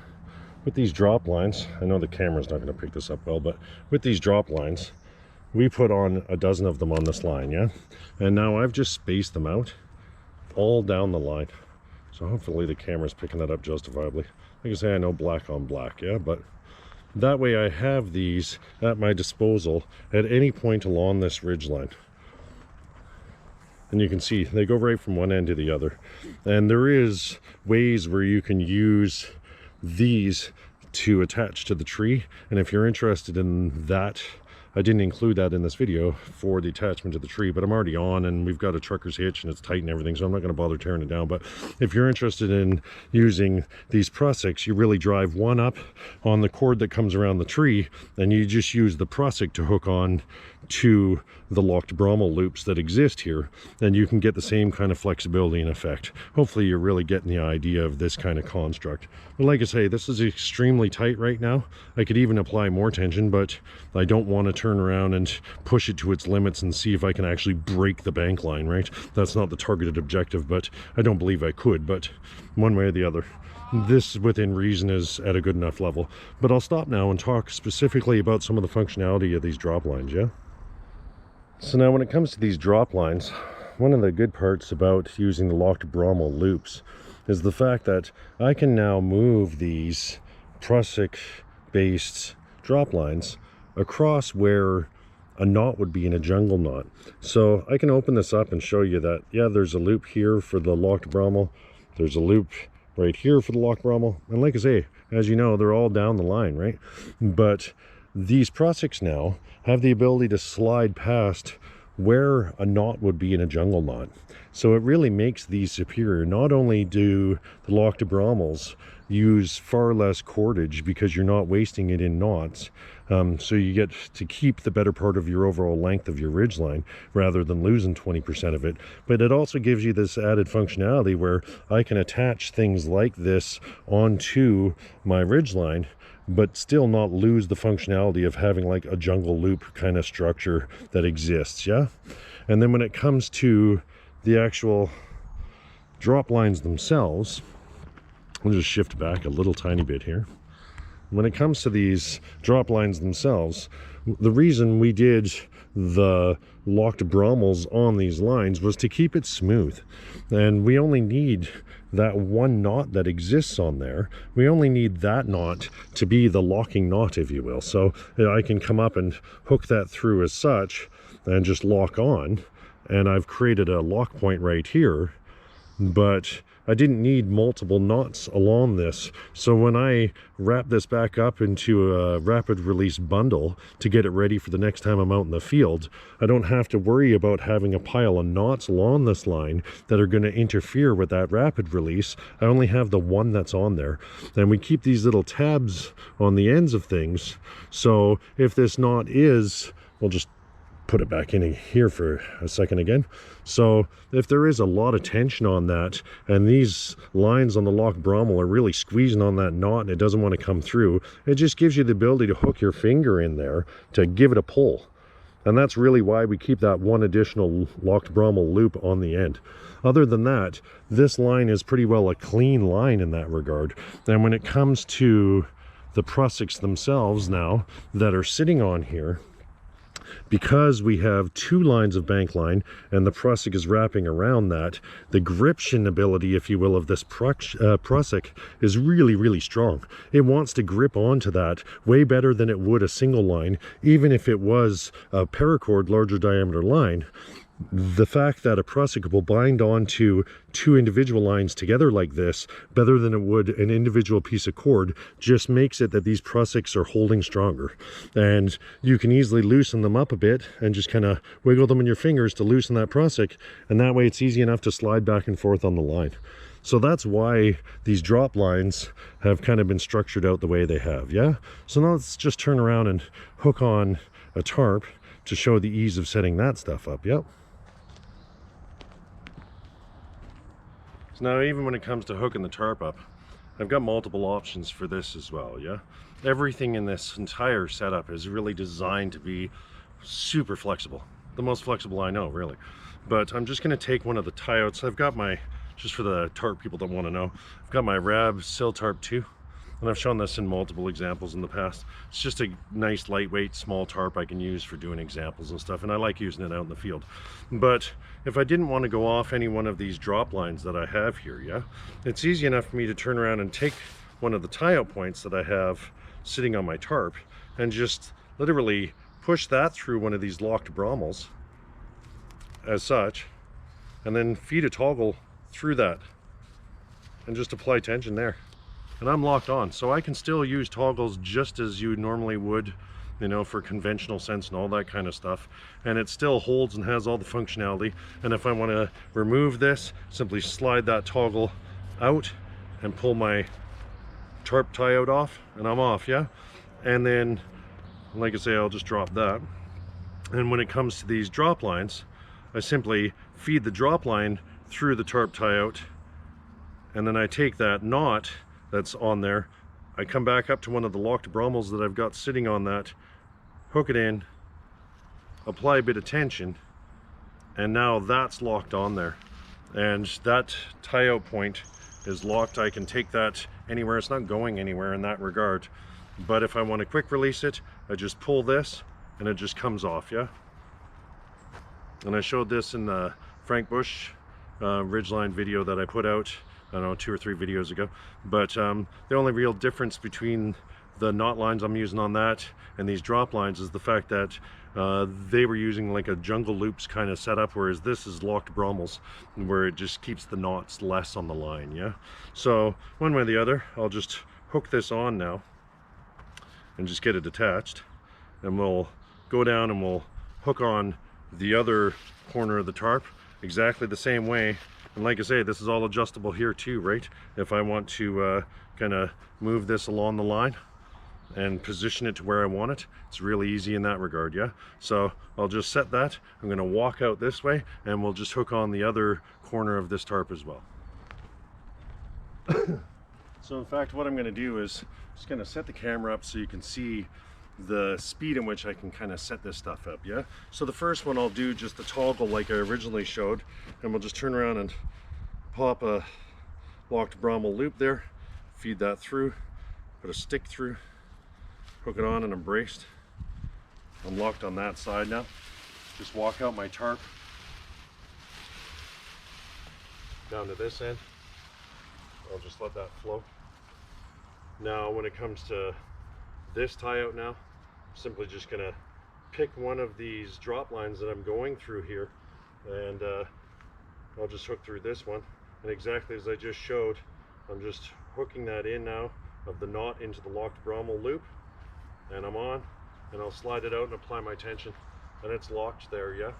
with these drop lines, I know the camera's not going to pick this up well, but with these drop lines, we put on a dozen of them on this line, yeah? And now I've just spaced them out all down the line. So hopefully the camera's picking that up justifiably. Like I say, I know black on black, yeah? But that way I have these at my disposal at any point along this ridge line. And you can see they go right from one end to the other. And there is ways where you can use these to attach to the tree, and if you're interested in that, I didn't include that in this video for the attachment to the tree, but I'm already on and we've got a trucker's hitch and it's tight and everything, so I'm not going to bother tearing it down. But if you're interested in using these prusiks, you really drive one up on the cord that comes around the tree, and you just use the prusik to hook on to the locked brummel loops that exist here, and you can get the same kind of flexibility and effect. Hopefully you're really getting the idea of this kind of construct. But like I say, this is extremely tight right now. I could even apply more tension, but I don't want to turn around and push it to its limits and see if I can actually break the bank line, right? That's not the targeted objective, but I don't believe I could. But one way or the other, this within reason is at a good enough level. But I'll stop now and talk specifically about some of the functionality of these drop lines, yeah? So now when it comes to these drop lines, one of the good parts about using the locked brummel loops is the fact that I can now move these Prusik based drop lines across where a knot would be in a jungle knot. So I can open this up and show you that, yeah, there's a loop here for the locked brummel, there's a loop right here for the lock brummel. And like I say, as you know, they're all down the line, right? But these prusiks now have the ability to slide past where a knot would be in a jungle knot. So it really makes these superior. Not only do the locked brummels use far less cordage because you're not wasting it in knots, so you get to keep the better part of your overall length of your ridgeline rather than losing 20% of it, but it also gives you this added functionality where I can attach things like this onto my ridgeline but still not lose the functionality of having like a jungle loop kind of structure that exists. Yeah. And then when it comes to the actual drop lines themselves, I'll just shift back a little tiny bit here. When it comes to these drop lines themselves, the reason we did the locked brummels on these lines was to keep it smooth, and we only need that one knot that exists on there. We only need that knot to be the locking knot, if you will. So I can come up and hook that through as such and just lock on, and I've created a lock point right here, but I didn't need multiple knots along this. So when I wrap this back up into a rapid release bundle to get it ready for the next time I'm out in the field, I don't have to worry about having a pile of knots along this line that are going to interfere with that rapid release. I only have the one that's on there. And we keep these little tabs on the ends of things. So if this knot is, we'll just put it back in here for a second again. So if there is a lot of tension on that and these lines on the lock brummel are really squeezing on that knot and it doesn't want to come through, it just gives you the ability to hook your finger in there to give it a pull. And that's really why we keep that one additional locked brummel loop on the end. Other than that, this line is pretty well a clean line in that regard. And when it comes to the prusiks themselves now that are sitting on here, because we have two lines of bank line and the prusik is wrapping around that, the gription ability, if you will, of this prusik is really, really strong. It wants to grip onto that way better than it would a single line, even if it was a paracord larger diameter line. The fact that a prusik will bind onto two individual lines together like this better than it would an individual piece of cord just makes it that these prusiks are holding stronger, and you can easily loosen them up a bit and just kind of wiggle them in your fingers to loosen that prusik, and that way it's easy enough to slide back and forth on the line. So that's why these drop lines have kind of been structured out the way they have. Yeah, so now let's just turn around and hook on a tarp to show the ease of setting that stuff up. Yep. Now, even when it comes to hooking the tarp up, I've got multiple options for this as well. Yeah, everything in this entire setup is really designed to be super flexible, the most flexible I know, really. But I'm just going to take one of the tie outs. I've got my, just for the tarp people that want to know, I've got my Rab Sill Tarp 2, and I've shown this in multiple examples in the past. It's just a nice lightweight small tarp I can use for doing examples and stuff, and I like using it out in the field. But if I didn't want to go off any one of these drop lines that I have here, yeah, it's easy enough for me to turn around and take one of the tie-out points that I have sitting on my tarp and just literally push that through one of these locked brummels as such, and then feed a toggle through that and just apply tension there. And I'm locked on, so I can still use toggles just as you normally would, you know, for conventional sense and all that kind of stuff, and it still holds and has all the functionality. And if I want to remove this, simply slide that toggle out and pull my tarp tie out off, and I'm off. Yeah, and then like I say, I'll just drop that. And when it comes to these drop lines, I simply feed the drop line through the tarp tie out, and then I take that knot that's on there, I come back up to one of the locked brummels that I've got sitting on that, hook it in, apply a bit of tension, and now that's locked on there. And that tie out point is locked. I can take that anywhere. It's not going anywhere in that regard. But if I want to quick release it, I just pull this and it just comes off. Yeah. And I showed this in the Frank Bush Ridgeline video that I put out, I don't know, 2 or 3 videos ago. But the only real difference between the knot lines I'm using on that and these drop lines is the fact that they were using like a jungle loops kind of setup, whereas this is locked brummels where it just keeps the knots less on the line. Yeah, so one way or the other, I'll just hook this on now and just get it attached, and we'll go down and we'll hook on the other corner of the tarp exactly the same way. And like I say, this is all adjustable here too, right? If I want to kind of move this along the line and position it to where I want it, it's really easy in that regard. Yeah, so I'll just set that. I'm going to walk out this way and we'll just hook on the other corner of this tarp as well. So in fact, what I'm going to do is just going to set the camera up so you can see the speed in which I can kind of set this stuff up. Yeah, so the first one I'll do just the toggle like I originally showed, and we'll just turn around and pop a locked brummel loop there, feed that through, put a stick through, hook it on, and I'm braced. I'm locked on that side now. Just walk out my tarp down to this end. I'll just let that flow. Now when it comes to this tie out now, I'm simply just gonna pick one of these drop lines that I'm going through here, and I'll just hook through this one, and exactly as I just showed, I'm just hooking that in now of the knot into the locked brummel loop, and I'm on, and I'll slide it out and apply my tension, and it's locked there. Yeah,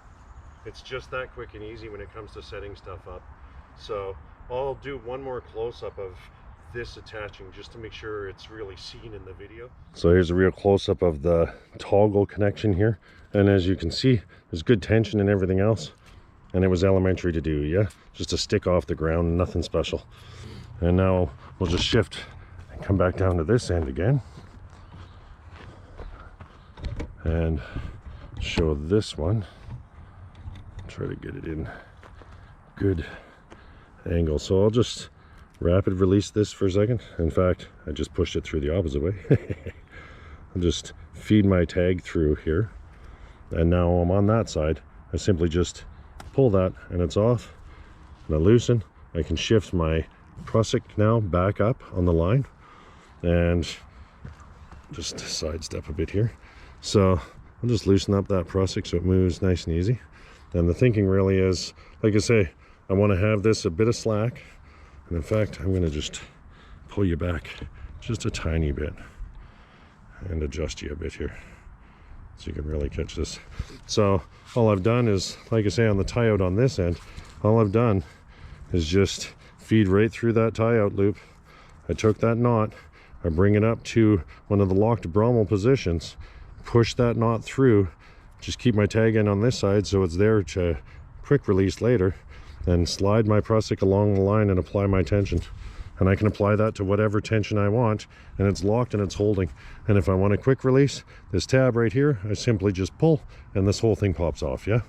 it's just that quick and easy when it comes to setting stuff up. So I'll do one more close-up of this attaching just to make sure it's really seen in the video. So here's a real close-up of the toggle connection here, and as you can see, there's good tension and everything else, and it was elementary to do. Yeah, just a stick off the ground, nothing special. And now we'll just shift and come back down to this end again and show this one. Try to get it in good angle. So I'll just rapid release this for a second. In fact, I just pushed it through the opposite way. I'll just feed my tag through here, and now I'm on that side. I simply just pull that and it's off, and I loosen. I can shift my Prusik now back up on the line and just sidestep a bit here. So I'll just loosen up that Prusik so it moves nice and easy. And the thinking really is, like I say, I want to have this a bit of slack, and in fact I'm going to just pull you back just a tiny bit and adjust you a bit here so you can really catch this. So all I've done is, like I say, on the tie out on this end, all I've done is just feed right through that tie out loop. I took that knot, I bring it up to one of the locked brummel positions, push that knot through, just keep my tag in on this side so it's there to quick release later, and slide my Prusik along the line and apply my tension. And I can apply that to whatever tension I want, and it's locked and it's holding. And if I want a quick release, this tab right here, I simply just pull and this whole thing pops off. Yeah,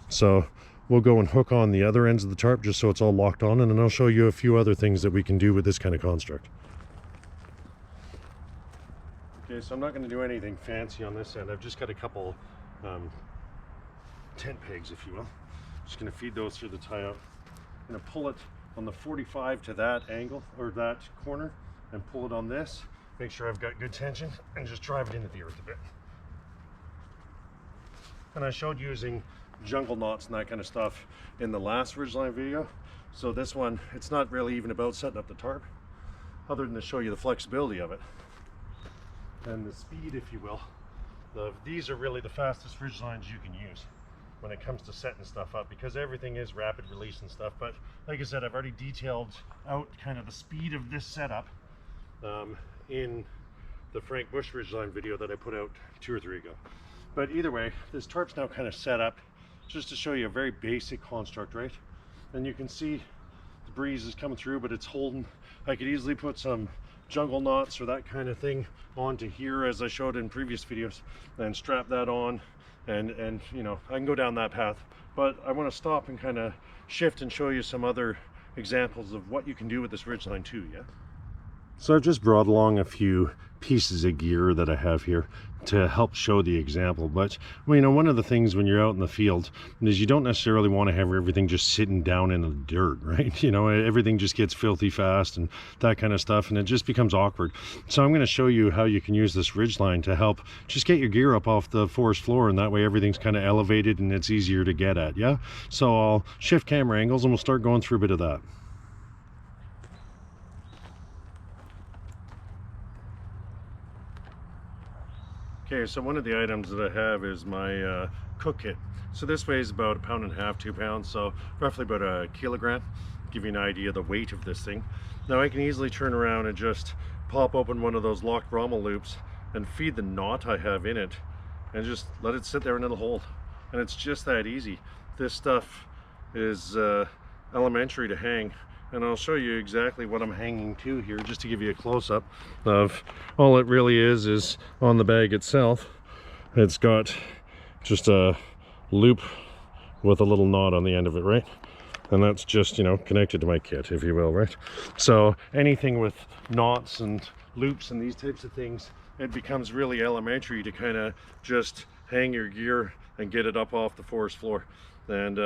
so we'll go and hook on the other ends of the tarp just so it's all locked on, and then I'll show you a few other things that we can do with this kind of construct. Okay, so I'm not going to do anything fancy on this end. I've just got a couple tent pegs, if you will. Just going to feed those through the tie out. I'm going to pull it on the 45 to that angle, or that corner, and pull it on this. Make sure I've got good tension, and just drive it into the earth a bit. And I showed using jungle knots and that kind of stuff in the last Ridgeline video. So this one, it's not really even about setting up the tarp, other than to show you the flexibility of it and the speed, if you will. These are really the fastest Ridgelines you can use when it comes to setting stuff up, because everything is rapid release and stuff. But like I said, I've already detailed out kind of the speed of this setup in the Frank Bush Ridgeline video that I put out 2 or 3 ago. But either way, this tarp's now kind of set up just to show you a very basic construct, right? And you can see the breeze is coming through, but it's holding. I could easily put some jungle knots or that kind of thing onto here, as I showed in previous videos, and strap that on, and you know, I can go down that path. But I want to stop and kind of shift and show you some other examples of what you can do with this Ridgeline too. Yeah, so I've just brought along a few pieces of gear that I have here to help show the example. But well, you know, one of the things when you're out in the field is you don't necessarily want to have everything just sitting down in the dirt, right? You know, everything just gets filthy fast and that kind of stuff, and it just becomes awkward. So I'm going to show you how you can use this ridgeline to help just get your gear up off the forest floor, and that way everything's kind of elevated and it's easier to get at. Yeah, so I'll shift camera angles and we'll start going through a bit of that. Okay, so one of the items that I have is my cook kit. So this weighs about 1.5 pounds, 2 pounds, so roughly about a kilogram. Give you an idea of the weight of this thing. Now I can easily turn around and just pop open one of those locked brummel loops and feed the knot I have in it and just let it sit there and it'll hold. And it's just that easy. This stuff is elementary to hang. And I'll show you exactly what I'm hanging to here, just to give you a close-up of all it really is on the bag itself. It's got just a loop with a little knot on the end of it, right? And that's just, you know, connected to my kit, if you will, right? So anything with knots and loops and these types of things, it becomes really elementary to kind of just hang your gear and get it up off the forest floor. And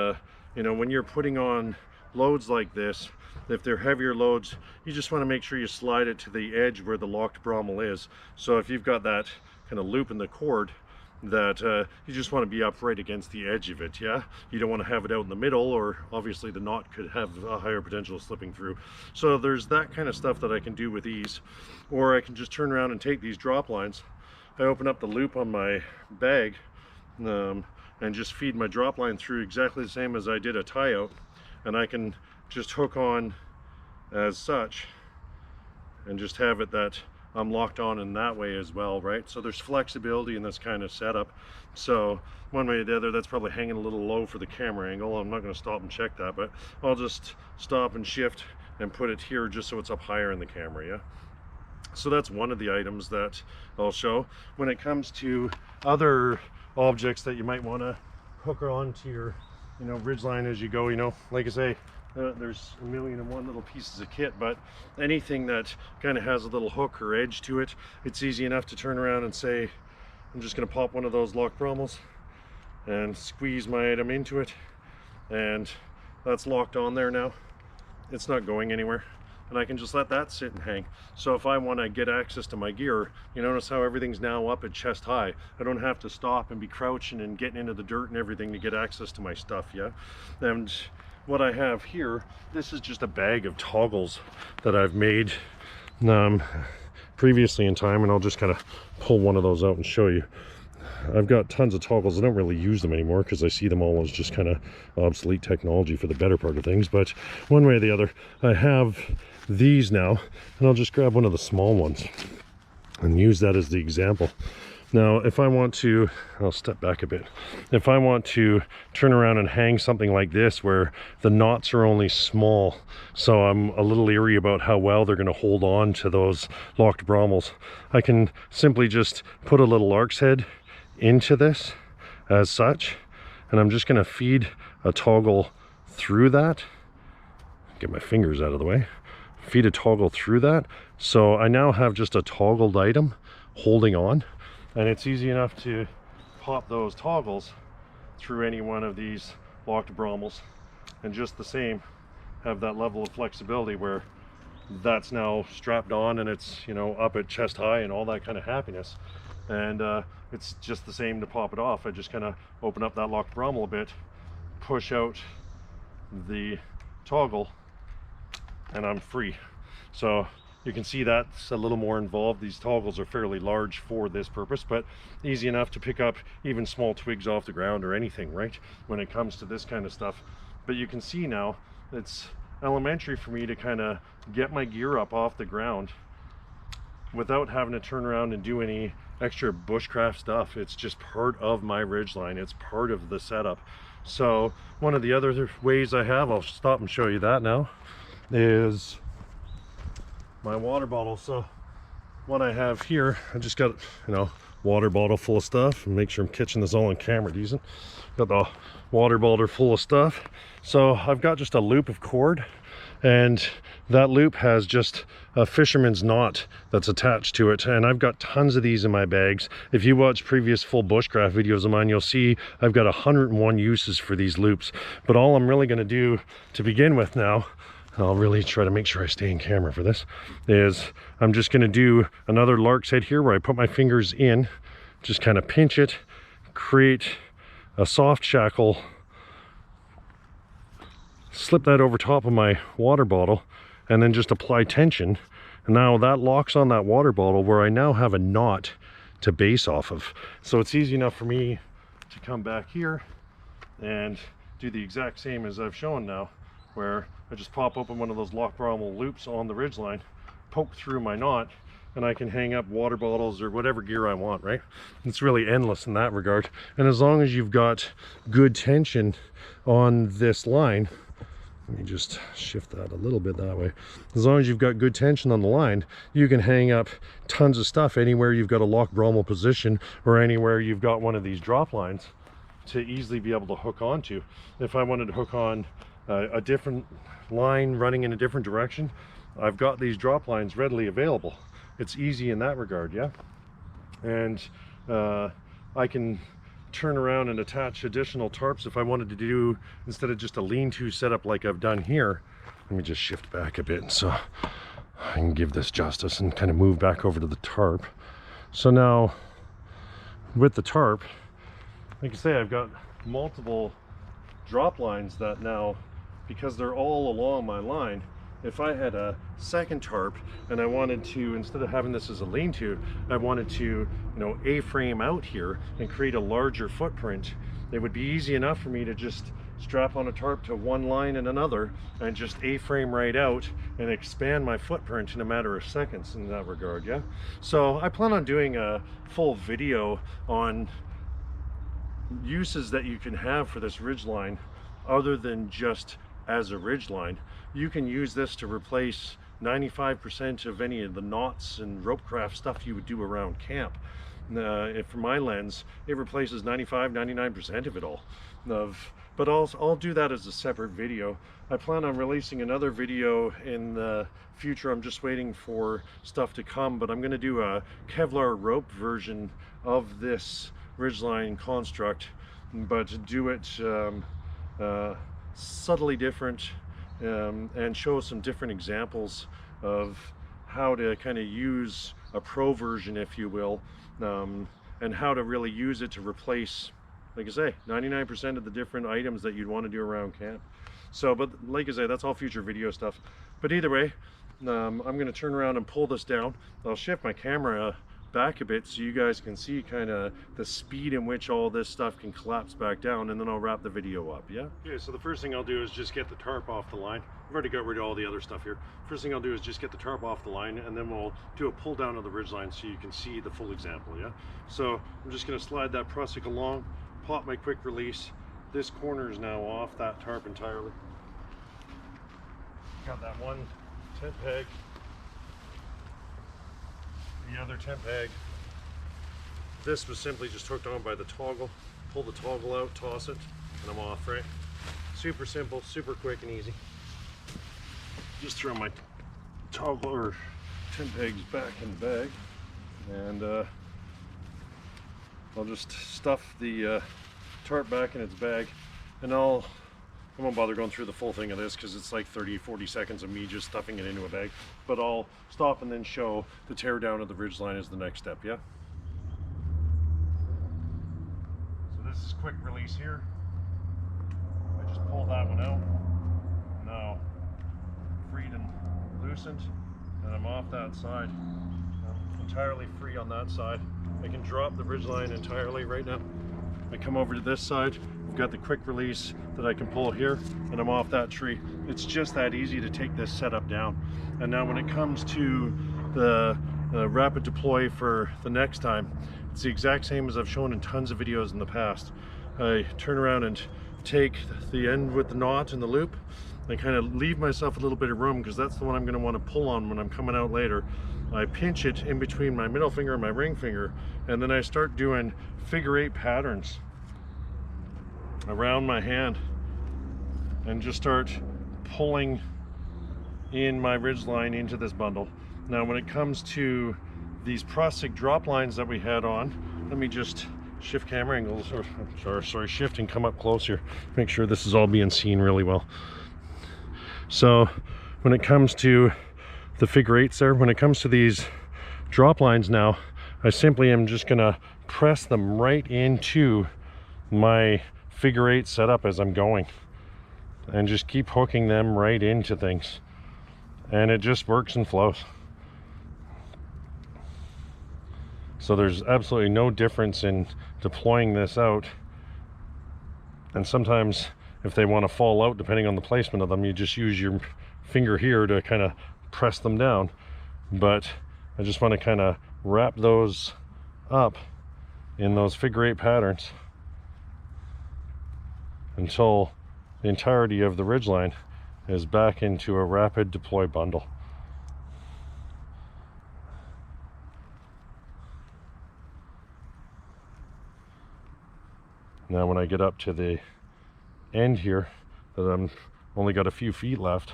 you know, when you're putting on loads like this, if they're heavier loads, you just want to make sure you slide it to the edge where the locked brummel is. So if you've got that kind of loop in the cord, that you just want to be up right against the edge of it. Yeah, you don't want to have it out in the middle, or obviously the knot could have a higher potential of slipping through. So there's that kind of stuff that I can do with ease. Or I can just turn around and take these drop lines. I open up the loop on my bag and just feed my drop line through exactly the same as I did a tie out, and I can just hook on as such and just have it that I'm locked on in that way as well, right? So there's flexibility in this kind of setup. So one way or the other, that's probably hanging a little low for the camera angle. I'm not going to stop and check that, but I'll just stop and shift and put it here just so it's up higher in the camera. Yeah, so that's one of the items that I'll show. When it comes to other objects that you might want to hook on to your, you know, ridgeline as you go, you know, like I say, there's 1,000,001 little pieces of kit, but anything that kind of has a little hook or edge to it, it's easy enough to turn around and say, I'm just going to pop one of those locked brummels and squeeze my item into it, and that's locked on there now. It's not going anywhere, and I can just let that sit and hang. So if I want to get access to my gear, you notice how everything's now up at chest high. I don't have to stop and be crouching and getting into the dirt and everything to get access to my stuff. Yeah, and what I have here, this is just a bag of toggles that I've made previously in time, and I'll just kind of pull one of those out and show you. I've got tons of toggles. I don't really use them anymore because I see them all as just kind of obsolete technology for the better part of things, but one way or the other, I have these now, and I'll just grab one of the small ones and use that as the example. Now, if I want to, I'll step back a bit. If I want to turn around and hang something like this where the knots are only small, so I'm a little leery about how well they're going to hold on to those locked brummels, I can simply just put a little lark's head into this as such, and I'm just going to feed a toggle through that. Get my fingers out of the way. Feed a toggle through that. So I now have just a toggled item holding on. And it's easy enough to pop those toggles through any one of these locked brummels, and just the same have that level of flexibility where that's now strapped on and it's, you know, up at chest high and all that kind of happiness. And it's just the same to pop it off. I just kind of open up that locked brummel a bit, push out the toggle, and I'm free. So you can see that's a little more involved. These toggles are fairly large for this purpose, but easy enough to pick up even small twigs off the ground or anything, right, when it comes to this kind of stuff. But you can see now it's elementary for me to kind of get my gear up off the ground without having to turn around and do any extra bushcraft stuff. It's just part of my ridgeline. It's part of the setup. So one of the other ways I have, I'll stop and show you that now, is my water bottle. So what I have here, I just got, you know, water bottle full of stuff, and make sure I'm catching this all on camera decent. Got the water bottle full of stuff. So I've got just a loop of cord, and that loop has just a fisherman's knot that's attached to it, and I've got tons of these in my bags. If you watch previous full bushcraft videos of mine, you'll see I've got 101 uses for these loops. But all I'm really going to do to begin with now, I'll really try to make sure I stay in camera for this, is I'm just going to do another lark's head here where I put my fingers in, just kind of pinch it, create a soft shackle, slip that over top of my water bottle, and then just apply tension. And now that locks on that water bottle where I now have a knot to base off of. So it's easy enough for me to come back here and do the exact same as I've shown now, where I just pop open one of those lock brummel loops on the ridgeline, poke through my knot, and I can hang up water bottles or whatever gear I want, right? It's really endless in that regard. And as long as you've got good tension on this line, let me just shift that a little bit that way. As long as you've got good tension on the line, you can hang up tons of stuff anywhere you've got a lock brummel position or anywhere you've got one of these drop lines to easily be able to hook onto. If I wanted to hook on a different line running in a different direction, I've got these drop lines readily available. It's easy in that regard, yeah? And I can turn around and attach additional tarps if I wanted to do, instead of just a lean-to setup like I've done here. Let me just shift back a bit so I can give this justice and kind of move back over to the tarp. So now with the tarp, like I say, I've got multiple drop lines that now, because they're all along my line, if I had a second tarp and I wanted to, instead of having this as a lean-to, I wanted to, you know, A-frame out here and create a larger footprint, it would be easy enough for me to just strap on a tarp to one line and another and just A-frame right out and expand my footprint in a matter of seconds in that regard, yeah? So I plan on doing a full video on uses that you can have for this ridgeline other than just as a ridgeline. You can use this to replace 95% of any of the knots and Ropecraft stuff you would do around camp. From my lens, it replaces 99% of it all. But I'll do that as a separate video. I plan on releasing another video in the future. I'm just waiting for stuff to come, but I'm going to do a Kevlar rope version of this ridgeline construct, but do it subtly different, and show some different examples of how to kind of use a pro version, if you will, and how to really use it to replace, like I say, 99% of the different items that you'd want to do around camp. So, but like I say, that's all future video stuff. But either way, I'm going to turn around and pull this down. I'll shift my camera back a bit so you guys can see kind of the speed in which all this stuff can collapse back down, and then I'll wrap the video up, yeah? Okay, so the first thing I'll do is just get the tarp off the line. I've already got rid of all the other stuff here. First thing I'll do is just get the tarp off the line, and then we'll do a pull down of the ridgeline so you can see the full example, yeah? So I'm just going to slide that Prusik along, pop my quick release. This corner is now off that tarp entirely. Got that one tent peg, the other tent peg. This was simply just hooked on by the toggle. Pull the toggle out, toss it, and I'm off, right? Super simple, super quick and easy. Just throw my toggle or tent pegs back in the bag, and I'll just stuff the tarp back in its bag, and I won't bother going through the full thing of this because it's like 30-40 seconds of me just stuffing it into a bag, but I'll stop and then show the tear down of the ridgeline as the next step, yeah? So this is quick release here. I just pulled that one out. Now freed and loosened, and I'm off that side. I'm entirely free on that side. I can drop the ridgeline entirely right now. I come over to this side. I've got the quick release that I can pull here, and I'm off that tree. It's just that easy to take this setup down. And now when it comes to the rapid deploy for the next time, it's the exact same as I've shown in tons of videos in the past. I turn around and take the end with the knot and the loop. I kind of leave myself a little bit of room because that's the one I'm going to want to pull on when I'm coming out later. I pinch it in between my middle finger and my ring finger, and then I start doing figure-8 patterns around my hand and just start pulling in my ridgeline into this bundle. Now when it comes to these Prusik drop lines that we had on, let me just shift camera angles, or sorry, shift and come up closer, make sure this is all being seen really well. So when it comes to the figure eights there, when it comes to these drop lines now, I simply am just gonna press them right into my figure eight setup as I'm going, and just keep hooking them right into things, and it just works and flows. So there's absolutely no difference in deploying this out. And sometimes if they want to fall out, depending on the placement of them, you just use your finger here to kind of press them down. But I just want to kind of wrap those up in those figure eight patterns until the entirety of the ridgeline is back into a rapid deploy bundle. Now when I get up to the end here, that I'm only got a few feet left,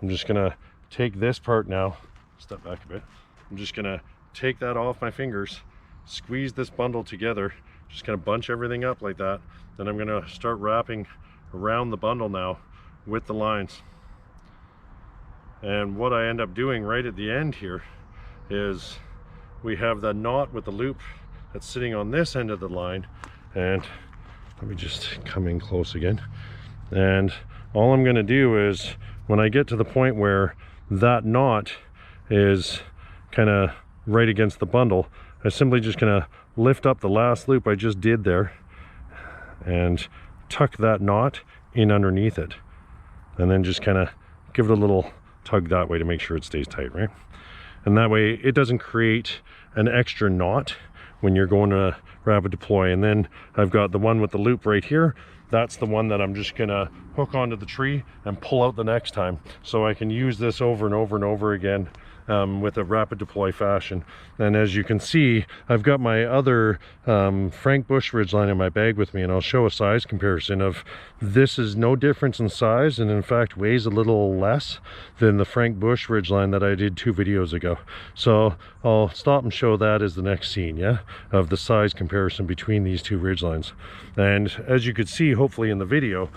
I'm just gonna take this part now, step back a bit, I'm just gonna take that off my fingers, squeeze this bundle together, just kind of bunch everything up like that. Then I'm gonna start wrapping around the bundle now with the lines. And what I end up doing right at the end here is we have the knot with the loop that's sitting on this end of the line, and let me just come in close again. And all I'm going to do is, when I get to the point where that knot is kind of right against the bundle, I'm simply just going to lift up the last loop I just did there and tuck that knot in underneath it, and then just kind of give it a little tug that way to make sure it stays tight, right? And that way it doesn't create an extra knot when you're going to rapid deploy. And then I've got the one with the loop right here. That's the one that I'm just gonna hook onto the tree and pull out the next time, so I can use this over and over and over again with a rapid deploy fashion. And as you can see, I've got my other Frank Bush ridgeline in my bag with me, and I'll show a size comparison of this. Is no difference in size, and in fact weighs a little less than the Frank Bush ridgeline that I did 2 videos ago. So I'll stop and show that as the next scene, yeah, of the size comparison between these 2 ridgelines. And as you could see hopefully in the video,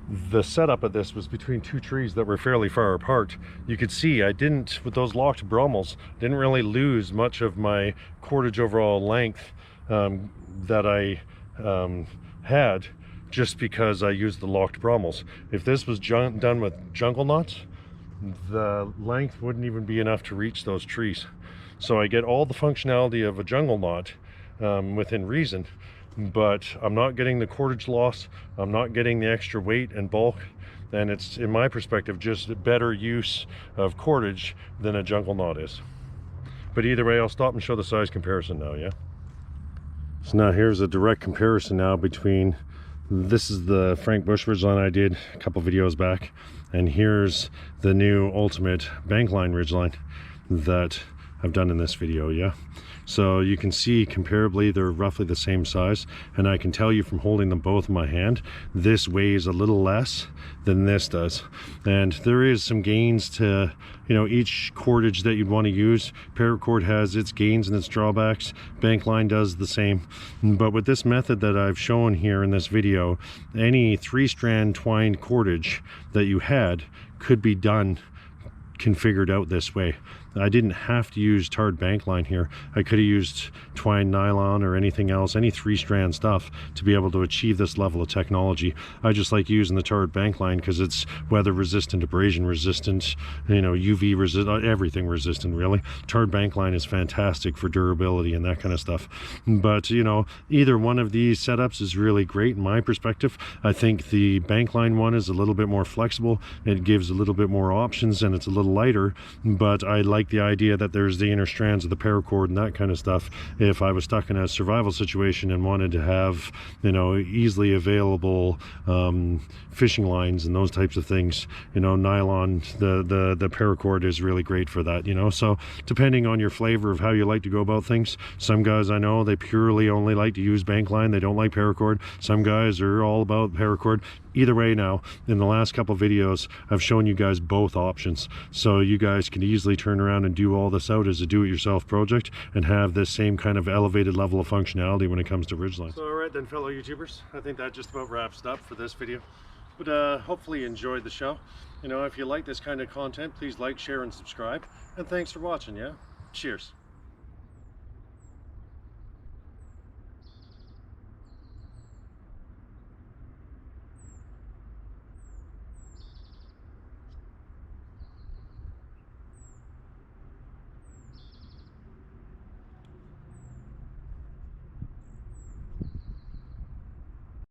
the setup of this was between 2 trees that were fairly far apart. You could see I didn't, with those locked brummels, didn't really lose much of my cordage overall length that I had, just because I used the locked brummels. If this was done with jungle knots, the length wouldn't even be enough to reach those trees. So I get all the functionality of a jungle knot within reason, but I'm not getting the cordage loss, I'm not getting the extra weight and bulk, and it's, in my perspective, just a better use of cordage than a jungle knot is. But either way, I'll stop and show the size comparison now, yeah? So now here's a direct comparison now between, this is the Frank Bush ridgeline I did a couple videos back, and here's the new ultimate bankline ridgeline that I've done in this video, yeah? So you can see comparably they're roughly the same size, and I can tell you from holding them both in my hand, this weighs a little less than this does. And there is some gains to, you know, each cordage that you'd want to use. Paracord has its gains and its drawbacks, bankline does the same. But with this method that I've shown here in this video, any 3-strand twined cordage that you had could be done configured out this way. I didn't have to use tarred bankline here. I could have used twine nylon or anything else, any 3-strand stuff, to be able to achieve this level of technology. I just like using the tarred bankline because it's weather resistant, abrasion resistant, you know, UV resistant, everything resistant really. Tarred bankline is fantastic for durability and that kind of stuff. But you know, either one of these setups is really great in my perspective. I think the bankline one is a little bit more flexible, it gives a little bit more options, and it's a little lighter, but I like the idea that there's the inner strands of the paracord and that kind of stuff. If I was stuck in a survival situation and wanted to have, you know, easily available fishing lines and those types of things, you know, nylon, the paracord is really great for that, you know. So depending on your flavor of how you like to go about things, some guys I know, they purely only like to use bankline, they don't like paracord. Some guys are all about paracord. either way now, in the last couple videos, I've shown you guys both options. So you guys can easily turn around and do all this out as a do-it-yourself project and have this same kind of elevated level of functionality when it comes to ridgelines. So alright then, fellow YouTubers, I think that just about wraps it up for this video. But hopefully you enjoyed the show. You know, if you like this kind of content, please like, share, and subscribe. And thanks for watching, yeah? Cheers.